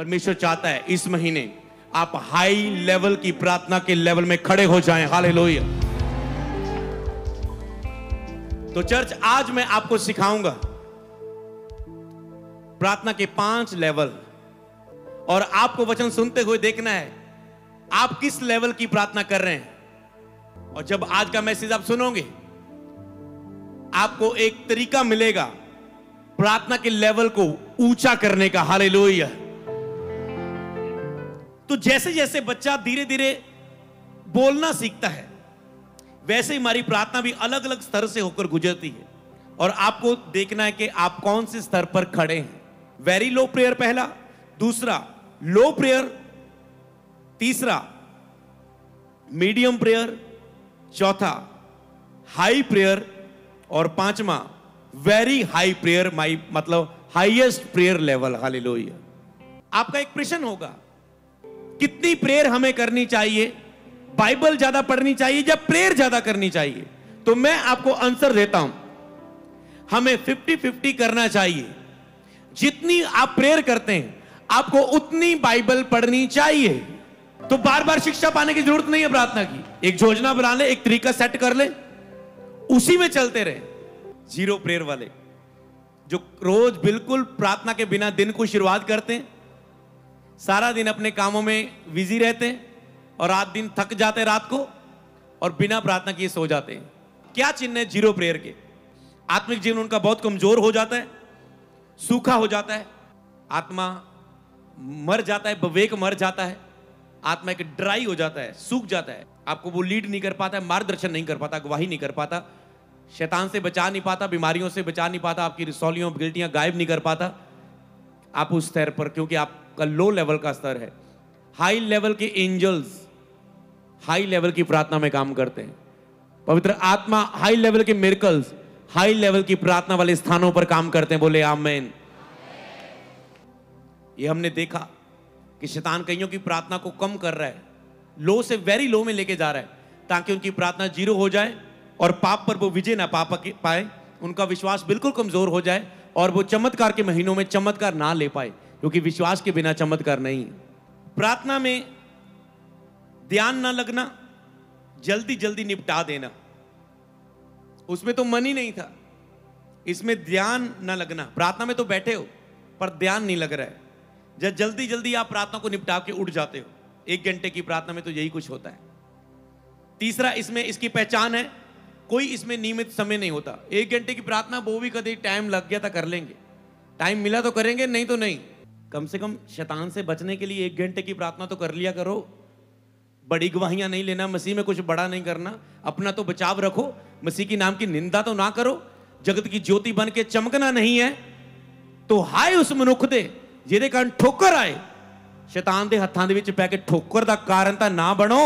परमेश्वर चाहता है इस महीने आप हाई लेवल की प्रार्थना के लेवल में खड़े हो जाएं। हालेलुया। तो चर्च, आज मैं आपको सिखाऊंगा प्रार्थना के 5 लेवल, और आपको वचन सुनते हुए देखना है आप किस लेवल की प्रार्थना कर रहे हैं। और जब आज का मैसेज आप सुनोगे, आपको एक तरीका मिलेगा प्रार्थना के लेवल को ऊंचा करने का। हालेलुया। तो जैसे जैसे बच्चा धीरे धीरे बोलना सीखता है, वैसे ही हमारी प्रार्थना भी अलग अलग स्तर से होकर गुजरती है, और आपको देखना है कि आप कौन से स्तर पर खड़े हैं। वेरी लो प्रेयर पहला, दूसरा लो प्रेयर, तीसरा मीडियम प्रेयर, चौथा हाई प्रेयर, और पांचवा वेरी हाई प्रेयर, मतलब हाईएस्ट प्रेयर लेवल। हालेलुया। आपका एक प्रश्न होगा, कितनी प्रेयर हमें करनी चाहिए? बाइबल ज्यादा पढ़नी चाहिए या प्रेयर ज्यादा करनी चाहिए? तो मैं आपको आंसर देता हूं, हमें 50-50 करना चाहिए। जितनी आप प्रेयर करते हैं आपको उतनी बाइबल पढ़नी चाहिए। तो बार बार शिक्षा पाने की जरूरत नहीं है प्रार्थना की। एक योजना बना ले, एक तरीका सेट कर ले, उसी में चलते रहे। जीरो प्रेयर वाले जो रोज बिल्कुल प्रार्थना के बिना दिन को शुरुआत करते हैं, सारा दिन अपने कामों में बिजी रहते हैं, और रात दिन थक जाते हैं रात को, और बिना प्रार्थना किए सो जाते हैं। क्या चिन्ह है जीरो प्रेयर के? आत्मिक जीवन उनका बहुत कमजोर हो जाता है, सूखा हो जाता है, आत्मा मर जाता है, विवेक मर जाता है, आत्मा एक ड्राई हो जाता है, सूख जाता है। आपको वो लीड नहीं कर पाता है, मार्गदर्शन नहीं कर पाता, गवाही नहीं कर पाता, शैतान से बचा नहीं पाता, बीमारियों से बचा नहीं पाता, आपकी रिसौलियों गिल्टियां गायब नहीं कर पाता। आप उस स्तर पर, क्योंकि आपका लो लेवल का स्तर है। हाई लेवल के एंजल्स हाई लेवल की प्रार्थना में काम करते हैं। पवित्र आत्मा हाई लेवल के मिरेकल्स हाई लेवल की प्रार्थना वाले स्थानों पर काम करते हैं। बोले आमीन। ये हमने देखा कि शैतान कईयों की प्रार्थना को कम कर रहा है, लो से वेरी लो में लेके जा रहा है, ताकि उनकी प्रार्थना जीरो हो जाए और पाप पर वो विजय ना पाए, उनका विश्वास बिल्कुल कमजोर हो जाए, और वो चमत्कार के महीनों में चमत्कार ना ले पाए, क्योंकि विश्वास के बिना चमत्कार नहीं। प्रार्थना में ध्यान ना लगना, जल्दी जल्दी निपटा देना, उसमें तो मन ही नहीं था। इसमें ध्यान ना लगना, प्रार्थना में तो बैठे हो पर ध्यान नहीं लग रहा है। जब जल्दी जल्दी आप प्रार्थना को निपटा के उठ जाते हो, 1 घंटे की प्रार्थना में तो यही कुछ होता है। तीसरा, इसमें इसकी पहचान है, कोई इसमें नियमित समय नहीं होता। 1 घंटे की प्रार्थना, वो भी कभी टाइम लग गया था कर लेंगे, टाइम मिला तो करेंगे, नहीं तो नहीं। कम से कम शैतान से बचने के लिए 1 घंटे की प्रार्थना तो कर लिया करो। बड़ी गवाहियां नहीं लेना, मसीह में कुछ बड़ा नहीं करना, अपना तो बचाव रखो, मसीह की नाम की निंदा तो ना करो, जगत की ज्योति बन के चमकना नहीं है। तो हाय उस मनुख दे ਜਿਹਦੇ ਕਾਰਨ ठोकर आए, शैतान ਦੇ ਹੱਥਾਂ ਦੇ ਵਿੱਚ ਪੈ ਕੇ ठोकर ਦਾ ਕਾਰਨ ਤਾਂ ਨਾ ਬਣੋ।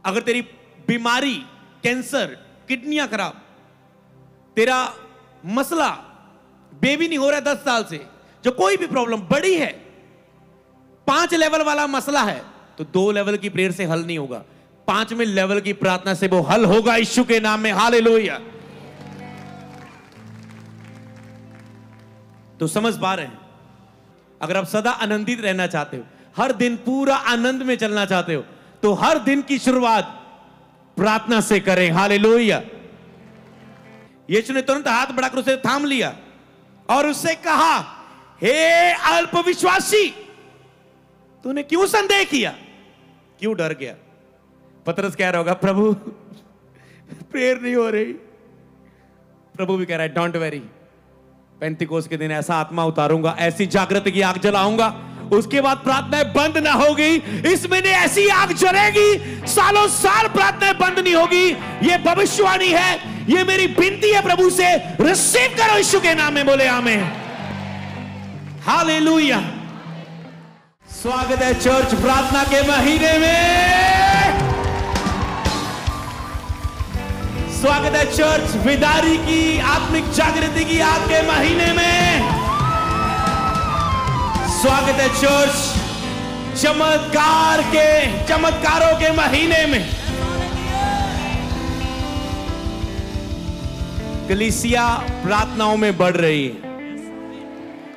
अगर तेरी बीमारी, कैंसर, किडनियां खराब, तेरा मसला बेबी नहीं हो रहा है 10 साल से, जो कोई भी प्रॉब्लम बड़ी है, 5 लेवल वाला मसला है, तो 2 लेवल की प्रेयर से हल नहीं होगा, 5वें लेवल की प्रार्थना से वो हल होगा यीशु के नाम में। हालेलुया। तो समझ पा रहे हैं? अगर आप सदा आनंदित रहना चाहते हो, हर दिन पूरा आनंद में चलना चाहते हो, तो हर दिन की शुरुआत प्रार्थना से करें। हालेलुया। यीशु ने तुरंत हाथ बढ़ाकर उसे थाम लिया और उससे कहा, हे अल्पविश्वासी, तूने क्यों संदेह किया, क्यों डर गया? पतरस कह रहा होगा, प्रभु प्रेयर नहीं हो रही। प्रभु भी कह रहा है, डोंट वेरी, पेंतिकोस के दिन ऐसा आत्मा उतारूंगा, ऐसी जागृति की आग जलाऊंगा, उसके बाद प्रार्थनाएं बंद ना होगी। इस महीने ऐसी आग जलेगी, सालों साल प्रार्थनाएं बंद नहीं होगी। ये भविष्यवाणी है, ये मेरी विनती है प्रभु से, रिसीव करो यीशु के नाम में। बोले आमीन। हालेलुया। स्वागत है चर्च प्रार्थना के महीने में, स्वागत है चर्च बेदारी की, आत्मिक जागृति की आग के महीने में, स्वागत है चर्च चमत्कारों के महीने में। कलीसिया प्रार्थनाओं में बढ़ रही है,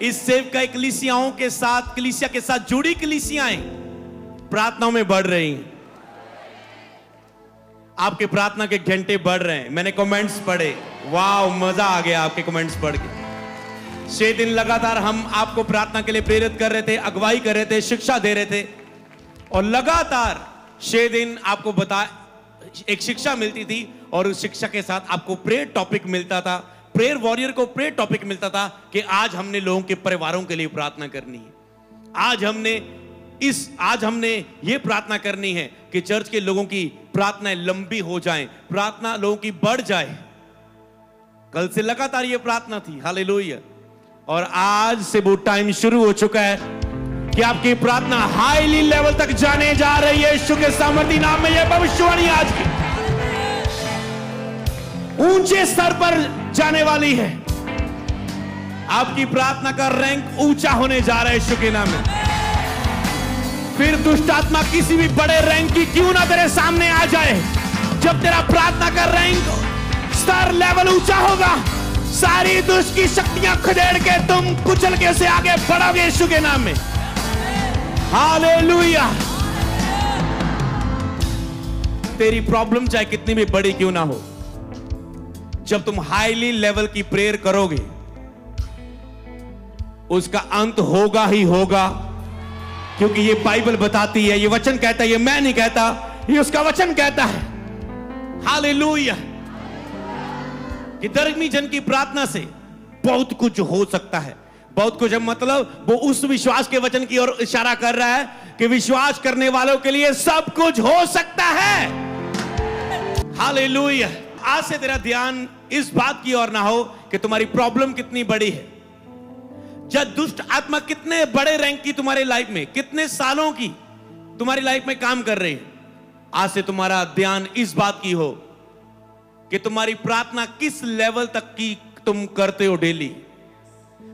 इस सेवकाई कलीसियाओं के साथ, कलीसिया के साथ जुड़ी कलीसियाएं प्रार्थनाओं में बढ़ रही हैं। आपके प्रार्थना के घंटे बढ़ रहे हैं। मैंने कमेंट्स पढ़े, वाह मजा आ गया आपके कमेंट्स पढ़ के। 6 दिन लगातार हम आपको प्रार्थना के लिए प्रेरित कर रहे थे, अगुवाई कर रहे थे, शिक्षा दे रहे थे, और लगातार 6 दिन आपको एक शिक्षा मिलती थी, और उस शिक्षा के साथ आपको प्रेयर टॉपिक मिलता था, प्रेयर वॉरियर को प्रेयर टॉपिक मिलता था कि आज हमने लोगों के परिवारों के लिए प्रार्थना करनी है, आज हमने ये प्रार्थना करनी है कि चर्च के लोगों की प्रार्थनाएं लंबी हो जाएं, प्रार्थना लोगों की बढ़ जाए। कल से लगातार ये प्रार्थना थी, हालेलुया। और आज से वो टाइम शुरू हो चुका है कि आपकी प्रार्थना हाईली लेवल तक जाने जा रही है। यीशु के सामर्थी नाम में यह भविष्यवाणी आज की ऊंचे स्तर पर जाने वाली है। आपकी प्रार्थना का रैंक ऊंचा होने जा रहा है यीशु के नाम में। फिर दुष्ट आत्मा किसी भी बड़े रैंक की क्यों ना तेरे सामने आ जाए, जब तेरा प्रार्थना का रैंक स्तर लेवल ऊंचा होगा, सारी दुष्ट की शक्तियां खदेड़ के तुम कुचल के से आगे बढ़ोगे यीशु के नाम में। हालेलुया। तेरी प्रॉब्लम चाहे कितनी भी बड़ी क्यों ना हो, जब तुम हाईली लेवल की प्रेयर करोगे, उसका अंत होगा ही होगा, क्योंकि ये बाइबल बताती है, ये वचन कहता है, ये मैं नहीं कहता, ये उसका वचन कहता है। हालेलुया। कि धर्मी जन की प्रार्थना से बहुत कुछ हो सकता है। बहुत कुछ मतलब वो उस विश्वास के वचन की ओर इशारा कर रहा है कि विश्वास करने वालों के लिए सब कुछ हो सकता है। हालेलुया। आज से तेरा ध्यान इस बात की ओर ना हो कि तुम्हारी प्रॉब्लम कितनी बड़ी है, जब दुष्ट आत्मा कितने बड़े रैंक की तुम्हारे लाइफ में, कितने सालों की तुम्हारी लाइफ में काम कर रही है। आज से तुम्हारा ध्यान इस बात की हो कि तुम्हारी प्रार्थना किस लेवल तक की तुम करते हो डेली,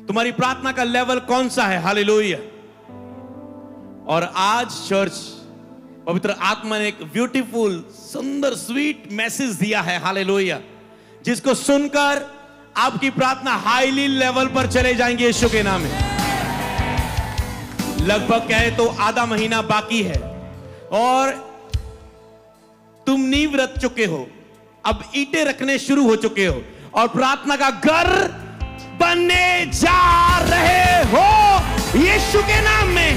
तुम्हारी प्रार्थना का लेवल कौन सा है। हालेलुया। और आज चर्च पवित्र आत्मा ने एक ब्यूटीफुल, सुंदर, स्वीट मैसेज दिया है, हालेलुया, जिसको सुनकर आपकी प्रार्थना हाईली लेवल पर चले जाएंगे यीशु के नाम में। लगभग कहे तो आधा महीना बाकी है और तुम नींव रख चुके हो, अब ईंटें रखने शुरू हो चुके हो और प्रार्थना का घर बनने जा रहे हो यीशु के नाम में।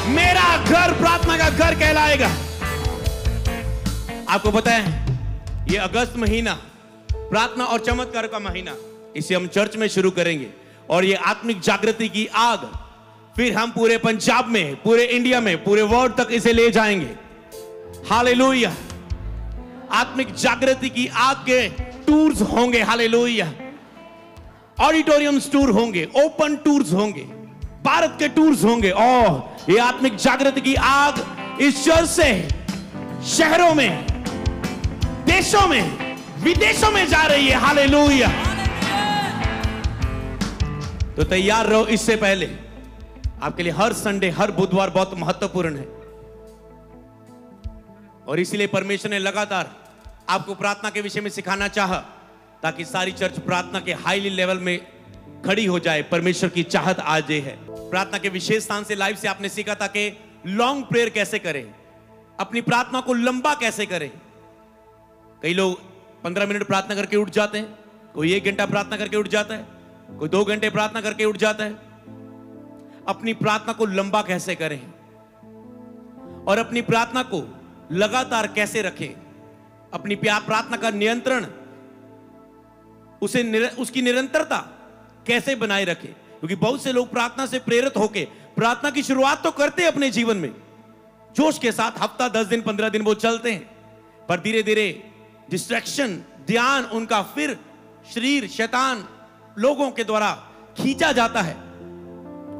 मेरा घर प्रार्थना का घर कहलाएगा। आपको पता है ये अगस्त महीना प्रार्थना और चमत्कार का महीना, इसे हम चर्च में शुरू करेंगे और ये आत्मिक जागृति की आग फिर हम पूरे पंजाब में, पूरे इंडिया में, पूरे वर्ल्ड तक इसे ले जाएंगे। हालेलुया। आत्मिक जागृति की आग के टूर्स होंगे, हालेलुया। ऑडिटोरियम्स टूर होंगे, ओपन टूर्स होंगे, भारत के टूर्स होंगे और ये आत्मिक जागृति की आग इस चर्च से शहरों में, देशों में, विदेशों में जा रही है। हालेलुया। तो तैयार रहो। इससे पहले आपके लिए हर संडे, हर बुधवार बहुत महत्वपूर्ण है और इसलिए परमेश्वर ने लगातार आपको प्रार्थना के विषय में सिखाना चाहा ताकि सारी चर्च प्रार्थना के हाईली लेवल में खड़ी हो जाए। परमेश्वर की चाहत आज ये है। प्रार्थना के विशेष स्थान से लाइव से आपने सीखा था कि लॉन्ग प्रेयर कैसे करें, अपनी प्रार्थना को लंबा कैसे करें। कई लोग 15 मिनट प्रार्थना करके उठ जाते हैं, कोई 1 घंटा प्रार्थना करके उठ जाता है, कोई 2 घंटे प्रार्थना करके उठ जाता है। अपनी प्रार्थना को लंबा कैसे करें और अपनी प्रार्थना को लगातार कैसे रखें, अपनी प्रार्थना का नियंत्रण, उसकी निरंतरता कैसे बनाए रखें। क्योंकि बहुत से लोग प्रार्थना से प्रेरित होकर प्रार्थना की शुरुआत तो करते हैं अपने जीवन में जोश के साथ, हफ्ता, 10 दिन, 15 दिन वो चलते हैं, पर धीरे धीरे डिस्ट्रैक्शन, ध्यान उनका फिर शरीर, शैतान लोगों के द्वारा खींचा जाता है,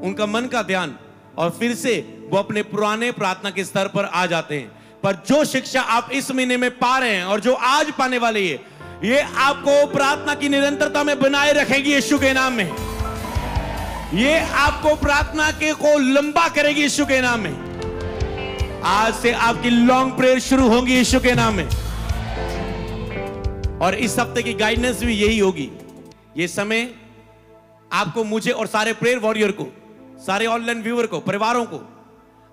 उनका मन का ध्यान, और फिर से वो अपने पुराने प्रार्थना के स्तर पर आ जाते हैं। पर जो शिक्षा आप इस महीने में पा रहे हैं और जो आज पाने वाले है, ये आपको प्रार्थना की निरंतरता में बनाए रखेगी यीशु के नाम में। ये आपको प्रार्थना के को लंबा करेगी यीशु के नाम में। आज से आपकी लॉन्ग प्रेयर शुरू होगी यीशु के नाम में और इस हफ्ते की गाइडेंस भी यही होगी। ये समय आपको, मुझे और सारे प्रेयर वॉरियर को, सारे ऑनलाइन व्यूअर को, परिवारों को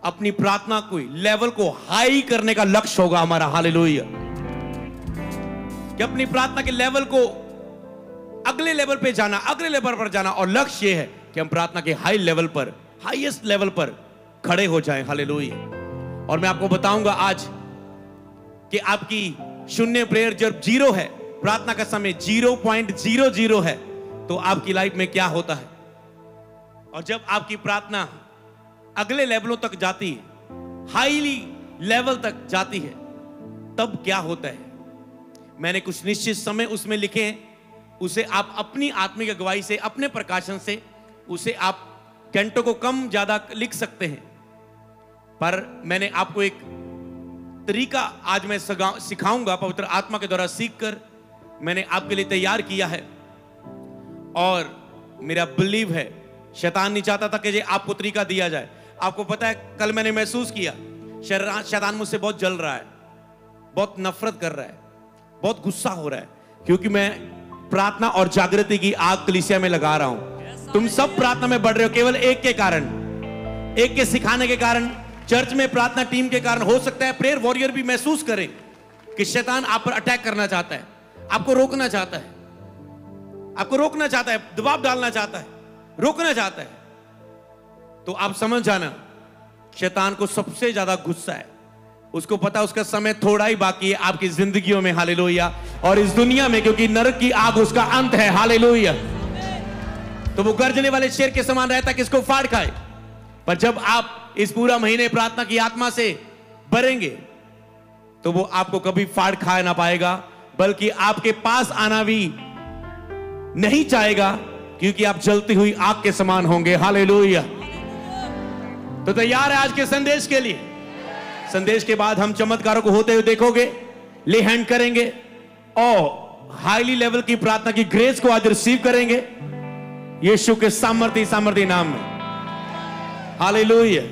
अपनी प्रार्थना को लेवल को हाई करने का लक्ष्य होगा हमारा। हालेलुया। कि अपनी प्रार्थना के लेवल को अगले लेवल पे जाना, अगले लेवल पर जाना, और लक्ष्य ये है कि हम प्रार्थना के हाई लेवल पर, हाईएस्ट लेवल पर खड़े हो जाएं। हालेलुया। और मैं आपको बताऊंगा आज कि आपकी शून्य प्रेयर जब 0 है, प्रार्थना का समय 0.00 है, तो आपकी लाइफ में क्या होता है। और जब आपकी प्रार्थना अगले लेवलों तक जाती है, हाईली लेवल तक जाती है, तब क्या होता है। मैंने कुछ निश्चित समय उसमें लिखे हैं, उसे आप अपनी आत्मिक अगुवाई से, अपने प्रकाशन से, उसे आप घंटों को कम ज्यादा लिख सकते हैं। पर मैंने आपको एक तरीका आज मैं सिखाऊंगा, पवित्र आत्मा के द्वारा सीखकर मैंने आपके लिए तैयार किया है। और मेरा बिलीव है, शैतान नहीं चाहता था कि ये आपको तरीका दिया जाए। आपको पता है, कल मैंने महसूस किया शैतान मुझसे बहुत जल रहा है, बहुत नफरत कर रहा है, बहुत गुस्सा हो रहा है, क्योंकि मैं प्रार्थना और जागृति की आग कलीसिया में लगा रहा हूं। तुम सब प्रार्थना में बढ़ रहे हो केवल एक के कारण, एक के सिखाने के कारण, चर्च में प्रार्थना टीम के कारण। हो सकता है प्रेयर वॉरियर भी महसूस करें कि शैतान आप पर अटैक करना चाहता है, आपको रोकना चाहता है, आपको रोकना चाहता है, दबाव डालना चाहता है, रोकना चाहता है। तो आप समझ जाना, शैतान को सबसे ज्यादा गुस्सा है, उसको पता उसका समय थोड़ा ही बाकी है आपकी जिंदगियों में। हालेलुया। और इस दुनिया में, क्योंकि नरक की आग उसका अंत है। हालेलुया। तो वो गर्जने वाले शेर के समान रहता है कि इसको फाड़ खाए। पर जब आप इस पूरा महीने प्रार्थना की आत्मा से भरेंगे, तो वो आपको कभी फाड़ खा ना पाएगा, बल्कि आपके पास आना भी नहीं चाहेगा, क्योंकि आप जलती हुई आग के समान होंगे। हालेलुया। तो तैयार है आज के संदेश के लिए। संदेश के बाद हम चमत्कारों को होते हुए देखोगे, ले हैंड करेंगे और हाईली लेवल की प्रार्थना की ग्रेस को आज रिसीव करेंगे यीशु के सामर्थी नाम में। हालेलुया।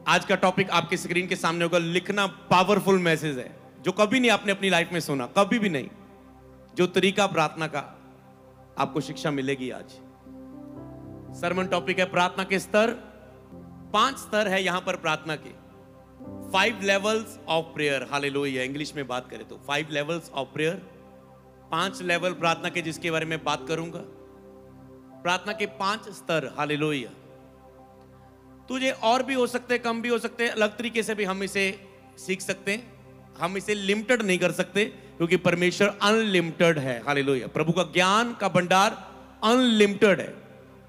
आज का टॉपिक आपके स्क्रीन के सामने होगा, लिखना पावरफुल मैसेज है जो कभी नहीं आपने अपनी लाइफ में सुना, कभी भी नहीं। जो तरीका प्रार्थना का आपको शिक्षा मिलेगी आज। सरमन टॉपिक है प्रार्थना के स्तर। 5 स्तर है यहां पर प्रार्थना के, 5 levels of prayer. Hallelujah. English में बात करें तो 5 लेवल्स ऑफ प्रेयर, 5 लेवल प्रार्थना के, जिसके बारे में बात करूंगा। प्रार्थना के 5 स्तर। हालेलुया। तुझे और भी हो सकते, कम भी हो सकते, अलग तरीके से भी हम इसे सीख सकते हैं। हम इसे लिमिटेड नहीं कर सकते, क्योंकि परमेश्वर अनलिमिटेड है। हालेलुया। प्रभु का ज्ञान का भंडार अनलिमिटेड है।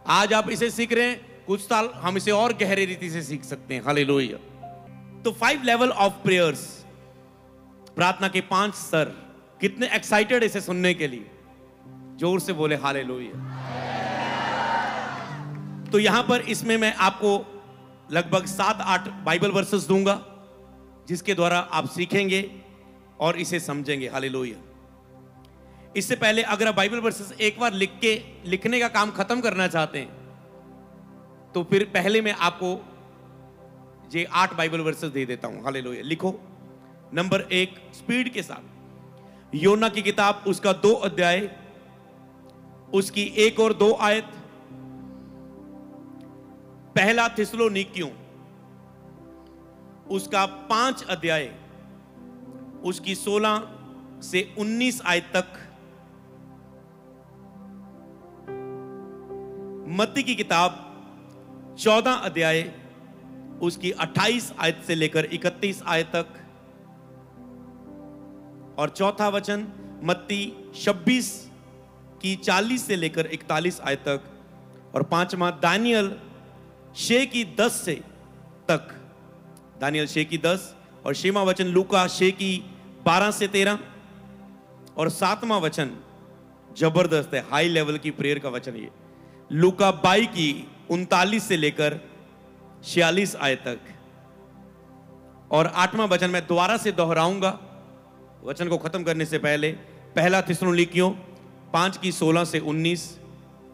आज आप इसे सीख रहे हैं, कुछ साल हम इसे और गहरे रीति से सीख सकते हैं। हालेलुया। तो 5 लेवल ऑफ प्रेयर्स, प्रार्थना के 5 स्तर। कितने एक्साइटेड इसे सुनने के लिए? जोर से बोले हालेलुया। तो यहां पर इसमें मैं आपको लगभग 7-8 बाइबल वर्सेस दूंगा, जिसके द्वारा आप सीखेंगे और इसे समझेंगे। हालेलुया। इससे पहले अगर आप बाइबल वर्सेस एक बार लिखने का काम खत्म करना चाहते हैं, तो फिर पहले मैं आपको ये 8 बाइबल वर्सेस दे देता हूं। हालेलुया। लिखो। नंबर 1, स्पीड के साथ, योना की किताब, उसका 2 अध्याय, उसकी 1 और 2 आयत। पहला थिस्सलुनीकियों, उसका 5 अध्याय, उसकी 16 से 19 आयत तक। मत्ती की किताब 14 अध्याय, उसकी 28 आयत से लेकर 31 आयत तक। और चौथा वचन मत्ती 26 की 40 से लेकर 41 आयत तक। और 5वां दानियल 6 की 10 से तक, दानियल 6 की 10। और 6वां वचन लूका 6 की 12 से 13। और 7वां वचन जबरदस्त है, हाई लेवल की प्रेयर का वचन, ये लूका 22 की 39 से लेकर 46 आयत तक। और 8वां वचन मैं दोबारा से दोहराऊंगा वचन को खत्म करने से पहले, पहला थिस्सलुनीकियों 5 की 16 से 19,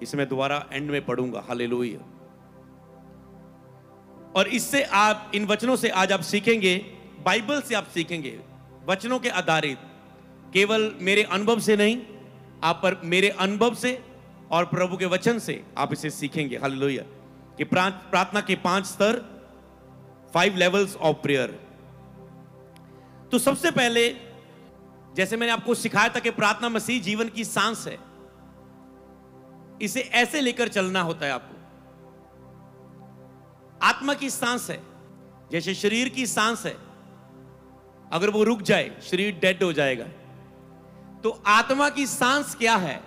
इसे मैं दोबारा एंड में पढ़ूंगा। हालेलुया। और इससे आप, इन वचनों से आज आप सीखेंगे, बाइबल से आप सीखेंगे, वचनों के आधारित, केवल मेरे अनुभव से नहीं, आप पर मेरे अनुभव से और प्रभु के वचन से आप इसे सीखेंगे। हालेलुया। कि प्रार्थना के 5 स्तर, 5 लेवल्स ऑफ प्रेयर। तो सबसे पहले जैसे मैंने आपको सिखाया था कि प्रार्थना मसीह जीवन की सांस है, इसे ऐसे लेकर चलना होता है आपको। आत्मा की सांस है जैसे शरीर की सांस है, अगर वो रुक जाए शरीर डेड हो जाएगा। तो आत्मा की सांस क्या है?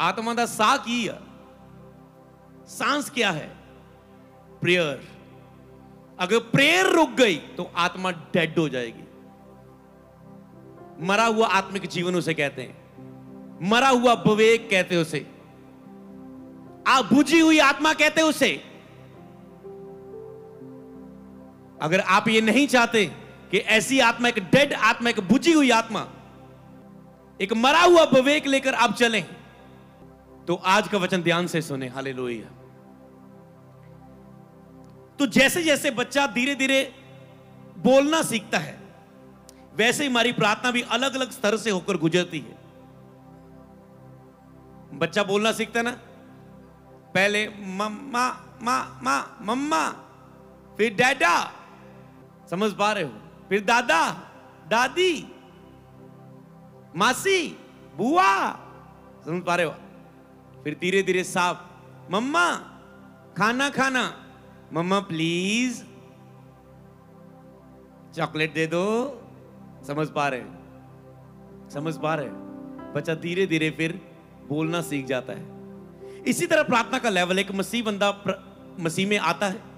आत्मा का सा की सांस क्या है? प्रेयर। अगर प्रेयर रुक गई तो आत्मा डेड हो जाएगी। मरा हुआ आत्मिक जीवन उसे कहते हैं, मरा हुआ विवेक कहते हैं उसे, आप बुझी हुई आत्मा कहते हैं उसे। अगर आप ये नहीं चाहते कि ऐसी आत्मा, एक डेड आत्मा, एक बुझी हुई आत्मा, एक मरा हुआ विवेक लेकर आप चलें, तो आज का वचन ध्यान से सुने। हालेलुया। तो जैसे जैसे बच्चा धीरे धीरे बोलना सीखता है, वैसे ही हमारी प्रार्थना भी अलग अलग स्तर से होकर गुजरती है। बच्चा बोलना सीखता है ना, पहले मम्मा मम्मा, फिर डैडा, समझ पा रहे हो, फिर दादा दादी, मासी, बुआ, समझ पा रहे हो, फिर धीरे धीरे साफ, मम्मा खाना खाना, मम्मा प्लीज चॉकलेट दे दो, समझ पा रहे हैं, समझ पा रहे हैं। बच्चा धीरे धीरे फिर बोलना सीख जाता है। इसी तरह प्रार्थना का लेवल, एक मसीह बंदा मसीह में आता है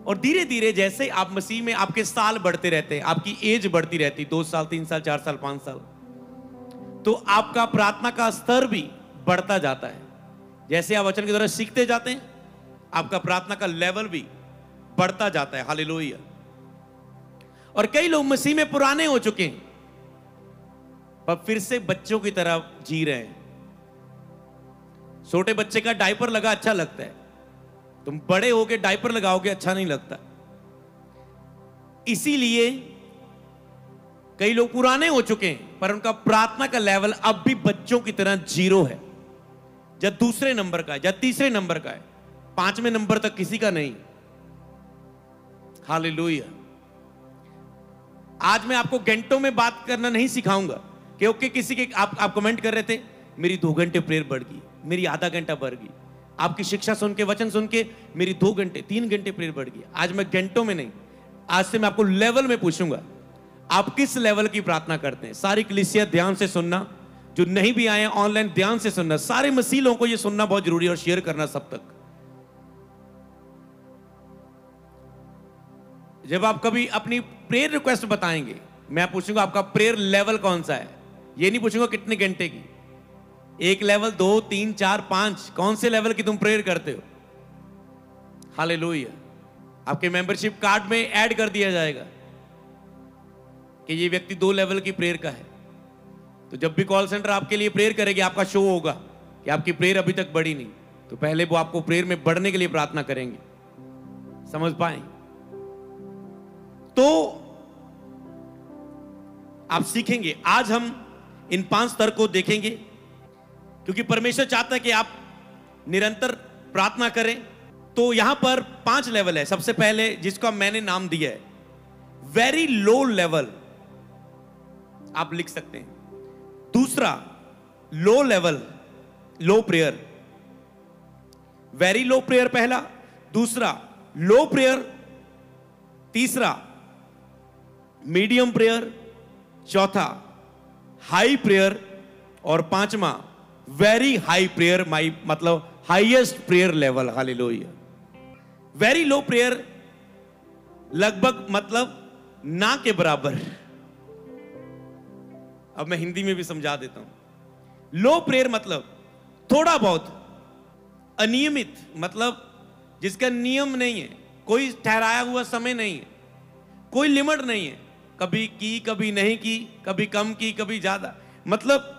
और धीरे धीरे जैसे आप मसीह में, आपके साल बढ़ते रहते हैं, आपकी एज बढ़ती रहती, 2 साल 3 साल 4 साल 5 साल, तो आपका प्रार्थना का स्तर भी बढ़ता जाता है। जैसे आप वचन के द्वारा सीखते जाते हैं, आपका प्रार्थना का लेवल भी बढ़ता जाता है। हालेलुया। और कई लोग मसीह में पुराने हो चुके हैं पर फिर से बच्चों की तरह जी रहे हैं। छोटे बच्चे का डायपर लगा अच्छा लगता है, तुम बड़े होके डायपर लगाओगे अच्छा नहीं लगता। इसीलिए कई लोग पुराने हो चुके हैं पर उनका प्रार्थना का लेवल अब भी बच्चों की तरह 0 है, या दूसरे नंबर का है, या तीसरे नंबर का है, 5वें नंबर तक किसी का नहीं। हालेलुया। आज मैं आपको घंटों में बात करना नहीं सिखाऊंगा क्योंकि किसी के आप कमेंट कर रहे थे मेरी 2 घंटे प्रेयर बढ़ गई, मेरी आधा घंटा बढ़ गई, आपकी शिक्षा सुन के, वचन सुन के मेरी 2 घंटे 3 घंटे प्रेयर बढ़ गई। आज मैं घंटों में नहीं, आज से मैं आपको लेवल में पूछूंगा, आप किस लेवल की प्रार्थना करते हैं। सारी कलीसिया ध्यान से सुनना, जो नहीं भी आए ऑनलाइन ध्यान से सुनना, सारे मसीह लोगों को यह सुनना बहुत जरूरी है और शेयर करना सब तक। जब आप कभी अपनी प्रेयर रिक्वेस्ट बताएंगे, मैं पूछूंगा आपका प्रेयर लेवल कौन सा है। ये नहीं पूछूंगा कितने घंटे की, 1 लेवल, 2, 3, 4, 5, कौन से लेवल की तुम प्रेयर करते हो। हालेलुया। आपके मेंबरशिप कार्ड में ऐड कर दिया जाएगा कि ये व्यक्ति 2 लेवल की प्रेयर का है। तो जब भी कॉल सेंटर आपके लिए प्रेयर करेगी, आपका शो होगा कि आपकी प्रेयर अभी तक बढ़ी नहीं, तो पहले वो आपको प्रेयर में बढ़ने के लिए प्रार्थना करेंगे। समझ पाए? तो आप सीखेंगे। आज हम इन 5 स्तर को देखेंगे क्योंकि परमेश्वर चाहता है कि आप निरंतर प्रार्थना करें। तो यहां पर 5 लेवल है। सबसे पहले जिसका मैंने नाम दिया है वेरी लो लेवल, आप लिख सकते हैं। दूसरा लो लेवल, लो प्रेयर, वेरी लो प्रेयर पहला, दूसरा लो प्रेयर, तीसरा मीडियम प्रेयर, चौथा हाई प्रेयर और 5वां वेरी हाई प्रेयर, मतलब highest prayer level. Hallelujah. Very low prayer लगभग मतलब ना के बराबर। अब मैं हिंदी में भी समझा देता हूं। लो प्रेयर मतलब थोड़ा बहुत, अनियमित मतलब जिसका नियम नहीं है, कोई ठहराया हुआ समय नहीं है, कोई लिमिट नहीं है, कभी की कभी नहीं की, कभी कम की कभी ज्यादा, मतलब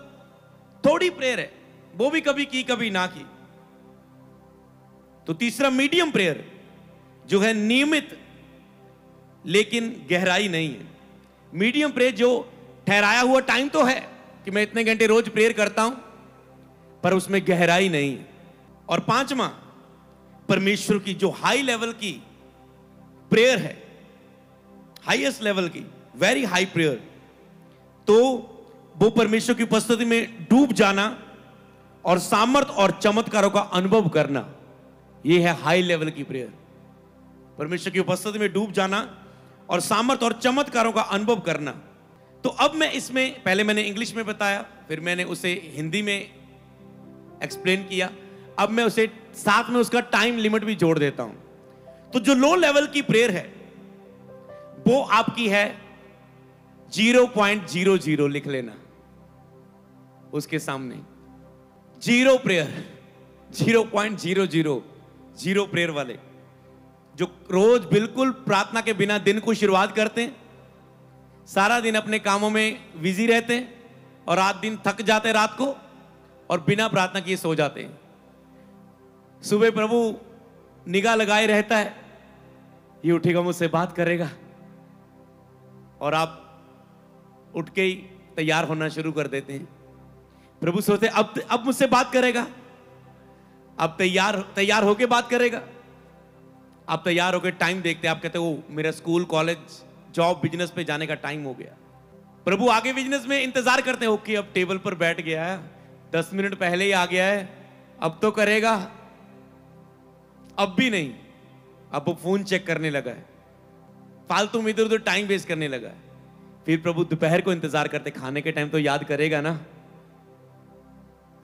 थोड़ी प्रेयर है, वो भी कभी की कभी ना की। तो तीसरा मीडियम प्रेयर जो है नियमित लेकिन गहराई नहीं है। मीडियम प्रेयर जो ठहराया हुआ टाइम तो है कि मैं इतने घंटे रोज प्रेयर करता हूं, पर उसमें गहराई नहीं। और पांचवा, परमेश्वर की जो हाई लेवल की प्रेयर है, हाईएस्ट लेवल की, वेरी हाई प्रेयर, तो वो परमेश्वर की उपस्थिति में डूब जाना और सामर्थ और चमत्कारों का अनुभव करना, यह है हाई लेवल की प्रेयर। परमेश्वर की उपस्थिति में डूब जाना और सामर्थ और चमत्कारों का अनुभव करना। तो अब मैं इसमें, पहले मैंने इंग्लिश में बताया, फिर मैंने उसे हिंदी में एक्सप्लेन किया, अब मैं उसे साथ में उसका टाइम लिमिट भी जोड़ देता हूं। तो जो लो लेवल की प्रेयर है वो आपकी है 0.00, लिख लेना उसके सामने, जीरो प्रेयर, 0.00, जीरो प्रेयर वाले जो रोज बिल्कुल प्रार्थना के बिना दिन को शुरुआत करते हैं, सारा दिन अपने कामों में बिजी रहते हैं और रात दिन थक जाते हैं रात को और बिना प्रार्थना किए सो जाते हैं। सुबह प्रभु निगाह लगाए रहता है, ये उठेगा मुझसे बात करेगा, और आप उठ के ही तैयार होना शुरू कर देते हैं। प्रभु सोचते अब मुझसे बात करेगा, अब तैयार होके बात करेगा। आप तैयार होके टाइम देखते हैं, आप कहते हो मेरा स्कूल, कॉलेज, जॉब, बिजनेस पे जाने का टाइम हो गया। प्रभु आगे बिजनेस में इंतजार करते हैं, ओके अब टेबल पर बैठ गया है, 10 मिनट पहले ही आ गया है, अब तो करेगा, अब भी नहीं, अब वो फोन चेक करने लगा है, फालतू में इधर उधर टाइम वेस्ट करने लगा है। फिर प्रभु दोपहर को इंतजार करते, खाने के टाइम तो याद करेगा ना।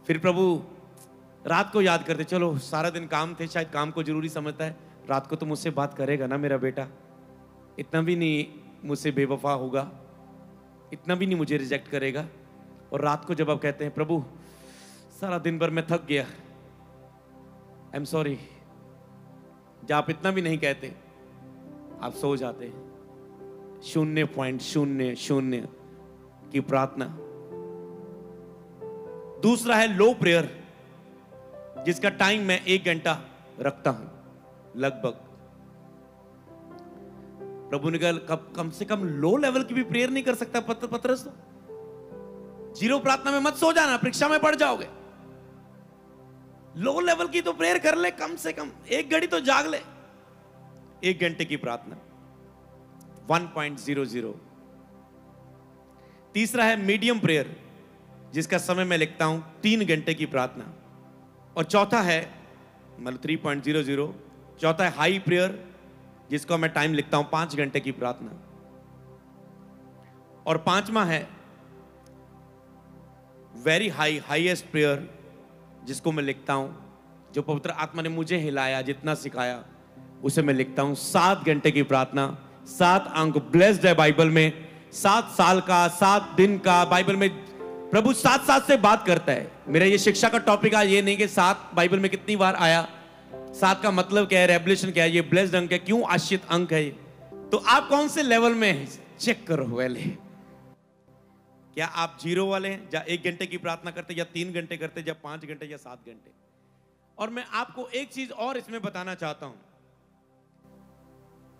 फिर प्रभु रात को याद करते, चलो सारा दिन काम थे, शायद काम को जरूरी समझता है, रात को तो मुझसे बात करेगा ना मेरा बेटा, इतना भी नहीं मुझसे बेवफा होगा, इतना भी नहीं मुझे रिजेक्ट करेगा। और रात को जब आप कहते हैं प्रभु सारा दिन भर मैं थक गया, आई एम सॉरी, जब आप इतना भी नहीं कहते, आप सो जाते हैं। 0.00 की प्रार्थना। दूसरा है लो प्रेयर, जिसका टाइम मैं 1 घंटा रखता हूं लगभग। प्रभु ने कहा कम से कम लो लेवल की भी प्रेयर नहीं कर सकता पतरस? तो जीरो प्रार्थना में मत सो जाना, परीक्षा में पड़ जाओगे। लो लेवल की तो प्रेयर कर ले, कम से कम 1 घड़ी तो जाग ले। 1 घंटे की प्रार्थना 1.00। तीसरा है मीडियम प्रेयर, जिसका समय मैं लिखता हूं 3 घंटे की प्रार्थना। और चौथा है मतलब 3.00, चौथा है हाई प्रेयर, जिसको मैं टाइम लिखता हूं 5 घंटे की प्रार्थना। और पांचवा है वेरी हाईएस्ट प्रेयर, जिसको मैं लिखता हूं, जो पवित्र आत्मा ने मुझे हिलाया, जितना सिखाया, उसे मैं लिखता हूं 7 घंटे की प्रार्थना। 7 अंक ब्लेस्ड है बाइबल में, 7 साल का, 7 दिन का। बाइबल में प्रभु 7 से बात करता है। मेरा ये शिक्षा का टॉपिक आज ये नहीं कि 7 बाइबल में कितनी बार आया, 7 का मतलब क्या है, रेवलेशन क्या है, ये ब्लेस्ड अंक है, क्यों आश्रित अंक है ये। तो आप कौन से लेवल में हैं, चेक करो पहले। क्या आप जीरो वाले हैं, या 1 घंटे की प्रार्थना करते, या 3 घंटे करते, या 5 घंटे, या 7 घंटे? और मैं आपको एक चीज और इसमें बताना चाहता हूं।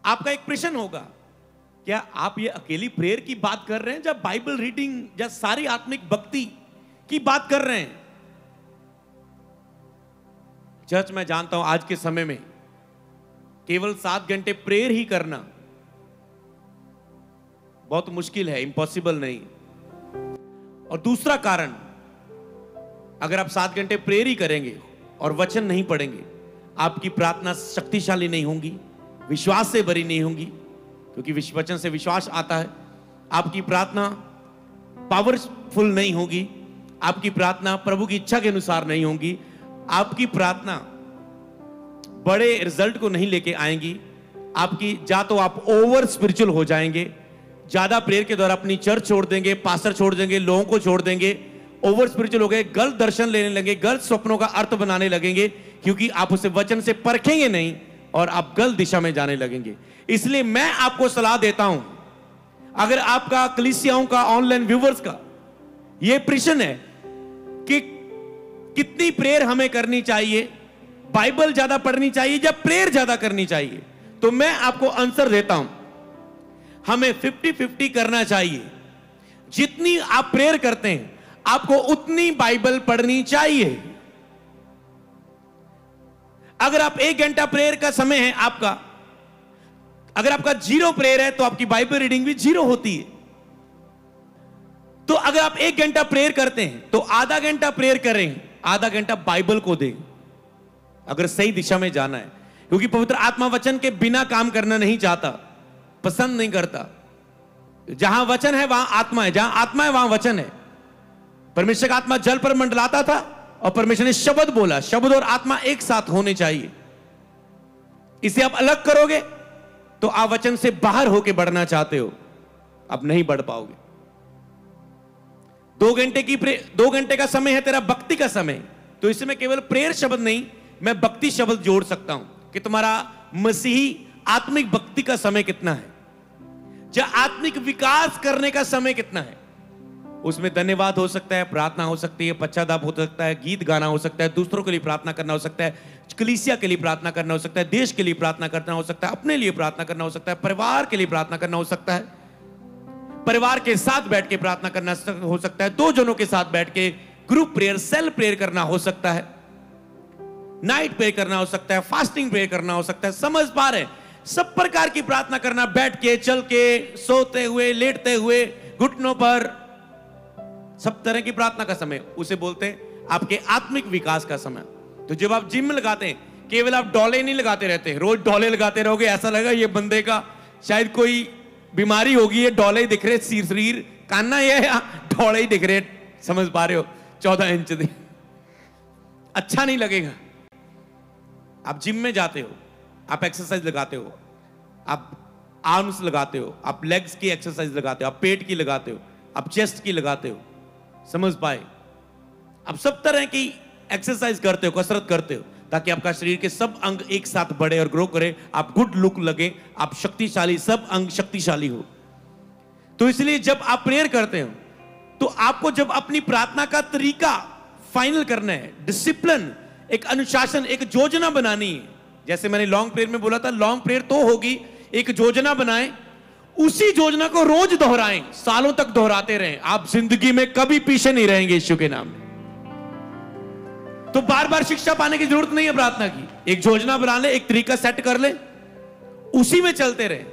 आपका एक प्रश्न होगा, क्या आप ये अकेली प्रेयर की बात कर रहे हैं, या बाइबल रीडिंग या सारी आत्मिक भक्ति की बात कर रहे हैं? चर्च, मैं जानता हूं आज के समय में केवल 7 घंटे प्रेयर ही करना बहुत मुश्किल है, इम्पॉसिबल नहीं। और दूसरा कारण, अगर आप 7 घंटे प्रेयर ही करेंगे और वचन नहीं पढ़ेंगे, आपकी प्रार्थना शक्तिशाली नहीं होंगी, विश्वास से भरी नहीं होंगी, क्योंकि वचन से विश्वास आता है। आपकी प्रार्थना पावरफुल नहीं होगी, आपकी प्रार्थना प्रभु की इच्छा के अनुसार नहीं होगी, आपकी प्रार्थना बड़े रिजल्ट को नहीं लेके आएंगी। आपकी या तो आप ओवर स्पिरिचुअल हो जाएंगे, ज्यादा प्रेयर के द्वारा अपनी चर्च छोड़ देंगे, पास्टर छोड़ देंगे, लोगों को छोड़ देंगे, ओवर स्पिरिचुअल हो गए, गलत दर्शन लेने लगेंगे, गलत स्वप्नों का अर्थ बनाने लगेंगे, क्योंकि आप उसे वचन से परखेंगे नहीं और आप गलत दिशा में जाने लगेंगे। इसलिए मैं आपको सलाह देता हूं, अगर आपका कलीसियाओं का, ऑनलाइन व्यूवर्स का यह प्रश्न है कि कितनी प्रेयर हमें करनी चाहिए, बाइबल ज्यादा पढ़नी चाहिए या प्रेयर ज्यादा करनी चाहिए, तो मैं आपको आंसर देता हूं, हमें 50-50 करना चाहिए। जितनी आप प्रेयर करते हैं, आपको उतनी बाइबल पढ़नी चाहिए। अगर आप 1 घंटा प्रेयर का समय है आपका, अगर आपका 0 प्रेयर है तो आपकी बाइबल रीडिंग भी 0 होती है। तो अगर आप 1 घंटा प्रेयर करते हैं तो आधा घंटा प्रेयर करें, आधा घंटा बाइबल को दें, अगर सही दिशा में जाना है। क्योंकि पवित्र आत्मा वचन के बिना काम करना नहीं चाहता, पसंद नहीं करता। जहां वचन है वहां आत्मा है, जहां आत्मा है वहां वचन है। परमेश्वर का आत्मा जल पर मंडलाता था और परमेश्वर ने शब्द बोला, शब्द और आत्मा एक साथ होने चाहिए। इसे आप अलग करोगे तो आप वचन से बाहर होके बढ़ना चाहते हो, आप नहीं बढ़ पाओगे। 2 घंटे का समय है तेरा भक्ति का समय, तो इसमें केवल प्रेयर शब्द नहीं, मैं भक्ति शब्द जोड़ सकता हूं कि तुम्हारा मसीही आत्मिक भक्ति का समय कितना है, या आत्मिक विकास करने का समय कितना है। उसमें धन्यवाद हो सकता है, प्रार्थना हो सकती है, पश्चाताप हो सकता है, गीत गाना हो सकता है, दूसरों के लिए प्रार्थना करना हो सकता है, कलीसिया के लिए प्रार्थना करना हो सकता है, देश के लिए प्रार्थना करना हो सकता है, अपने लिए प्रार्थना करना हो सकता है, परिवार के लिए प्रार्थना करना हो सकता है, परिवार के साथ बैठ के प्रार्थना करना हो सकता है, 2 जनों के साथ बैठ के ग्रुप प्रेयर, सेल प्रेयर करना हो सकता है, नाइट प्रेयर करना हो सकता है, फास्टिंग प्रेयर करना हो सकता है। समझ पा रहे, सब प्रकार की प्रार्थना करना, बैठ के, चल के, सोते हुए, लेटते हुए, घुटनों पर, सब तरह की प्रार्थना का समय, उसे बोलते हैं आपके आत्मिक विकास का समय। तो जब आप जिम में लगाते हैं, केवल आप डोले नहीं लगाते रहते, रोज डोले लगाते रहोगे, ऐसा लगेगा ये बंदे का शायद कोई बीमारी होगी, ये डोले ही दिख रहे, शरीर कान्ना ये या डोले ही दिख रहे, समझ पा रहे हो, 14 इंच दे, अच्छा नहीं लगेगा। आप जिम में जाते हो, आप एक्सरसाइज लगाते हो, आप आर्म्स लगाते हो, आप लेग्स की एक्सरसाइज लगाते हो, आप पेट की लगाते हो, आप चेस्ट की लगाते हो, समझ पाए, आप सब तरह की एक्सरसाइज करते हो, कसरत करते हो, ताकि आपका शरीर के सब अंग एक साथ बढ़े और ग्रो करे, आप गुड लुक लगे, आप शक्तिशाली, सब अंग शक्तिशाली हो। तो इसलिए जब आप प्रेयर करते हो तो आपको जब अपनी प्रार्थना का तरीका फाइनल करना है, डिसिप्लिन, एक अनुशासन, एक योजना बनानी है। जैसे मैंने लॉन्ग प्रेयर में बोला था, लॉन्ग प्रेयर तो होगी, एक योजना बनाएं, उसी योजना को रोज दोहराएं, सालों तक दोहराते रहें, आप जिंदगी में कभी पीछे नहीं रहेंगे यीशु के नाम में। तो बार बार शिक्षा पाने की जरूरत नहीं है प्रार्थना की, एक योजना बना ले, एक तरीका सेट कर ले, उसी में चलते रहे,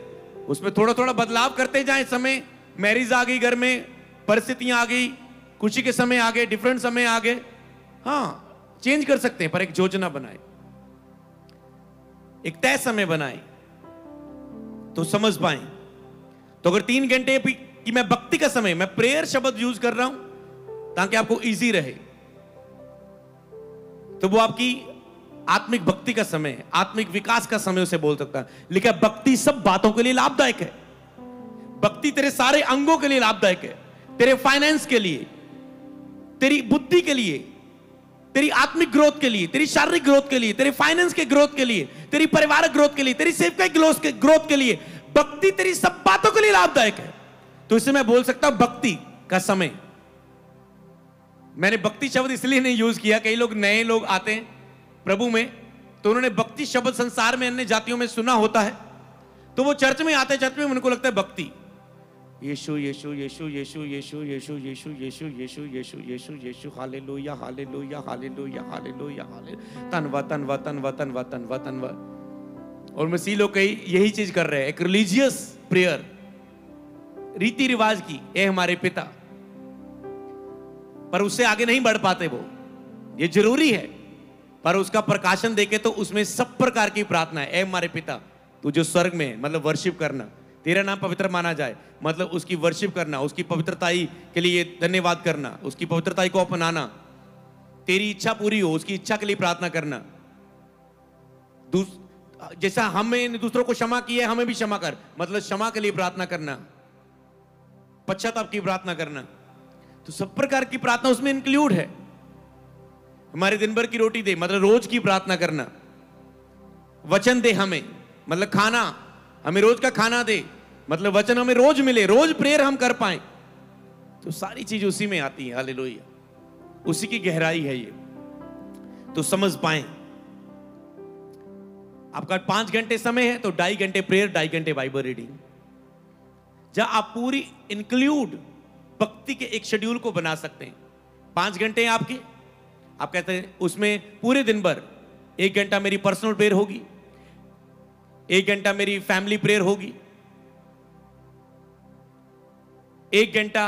उसमें थोड़ा थोड़ा बदलाव करते जाएं। समय मैरिज आ गई, घर में परिस्थितियां आ गई, खुशी के समय आ गए, डिफरेंट समय आ गए, हाँ चेंज कर सकते हैं, पर एक योजना बनाए, एक तय समय बनाए तो समझ पाए। तो अगर 3 घंटे कि मैं भक्ति का समय, मैं प्रेयर शब्द यूज कर रहा हूं ताकि आपको इजी रहे, तो वो आपकी आत्मिक भक्ति का समय है, आत्मिक विकास का समय उसे बोल सकता है। लेकिन भक्ति सब बातों के लिए लाभदायक है, भक्ति तेरे सारे अंगों के लिए लाभदायक है, तेरे फाइनेंस के लिए, तेरी बुद्धि के लिए, तेरी आत्मिक ग्रोथ के लिए, तेरी शारीरिक ग्रोथ के लिए, तेरे फाइनेंस के ग्रोथ के लिए, तेरी पारिवारिक ग्रोथ के लिए, तेरी सेवकाई ग्रोथ के लिए, भक्ति तेरी सब बातों के लिए लाभदायक है। तो इसे मैं बोल सकता हूं भक्ति का समय। मैंने भक्ति शब्द इसलिए नहीं यूज किया, कई लोग नए लोग आते हैं प्रभु में, तो उन्होंने भक्ति शब्द संसार में अन्य जातियों में सुना होता है, तो वो चर्च में आते, चर्च में उनको लगता है भक्ति, यीशु यीशु यीशु यीशु यीशु यीशु यीशु यीशु यीशु यीशु यीशु यीशु, hallelujah hallelujah hallelujah hallelujah hallelujah, धन्यवाद धन्यवाद धन्यवाद धन्यवाद धन्यवाद धन्यवाद। और मसीह लोग कई यही चीज कर रहे हैं, एक रिलीजियस प्रेयर, रीति रिवाज की, ए हमारे पिता, पर उससे आगे नहीं बढ़ पाते वो। ये जरूरी है, पर उसका प्रकाशन देखे तो उसमें सब प्रकार की प्रार्थना है। ए हमारे पिता तू जो स्वर्ग में है, मतलब वर्शिप करना, तेरा नाम पवित्र माना जाए, मतलब उसकी वर्शिप करना, उसकी पवित्रताई के लिए धन्यवाद करना, उसकी पवित्रताई को अपनाना, तेरी इच्छा पूरी हो, उसकी इच्छा के लिए प्रार्थना करना। जैसा हमें दूसरों को क्षमा किया, हमें भी क्षमा कर, मतलब क्षमा के लिए प्रार्थना करना, पश्चाताप की प्रार्थना करना। तो सब प्रकार की प्रार्थना उसमें इंक्लूड है। हमारे दिन भर की रोटी दे, मतलब रोज की प्रार्थना करना। वचन दे हमें, मतलब खाना, हमें रोज का खाना दे, मतलब वचन हमें रोज मिले, रोज प्रेयर हम कर पाए। तो सारी चीज उसी में आती है, हालेलुया, उसी की गहराई है ये, तो समझ पाए। आपका 5 घंटे समय है तो 2.5 घंटे प्रेयर, 2.5 घंटे बाइबल रीडिंग, जहां आप पूरी इंक्लूड भक्ति के एक शेड्यूल को बना सकते हैं। 5 घंटे हैं आपके, आप कहते हैं उसमें पूरे दिन भर 1 घंटा मेरी पर्सनल प्रेयर होगी, 1 घंटा मेरी फैमिली प्रेयर होगी, 1 घंटा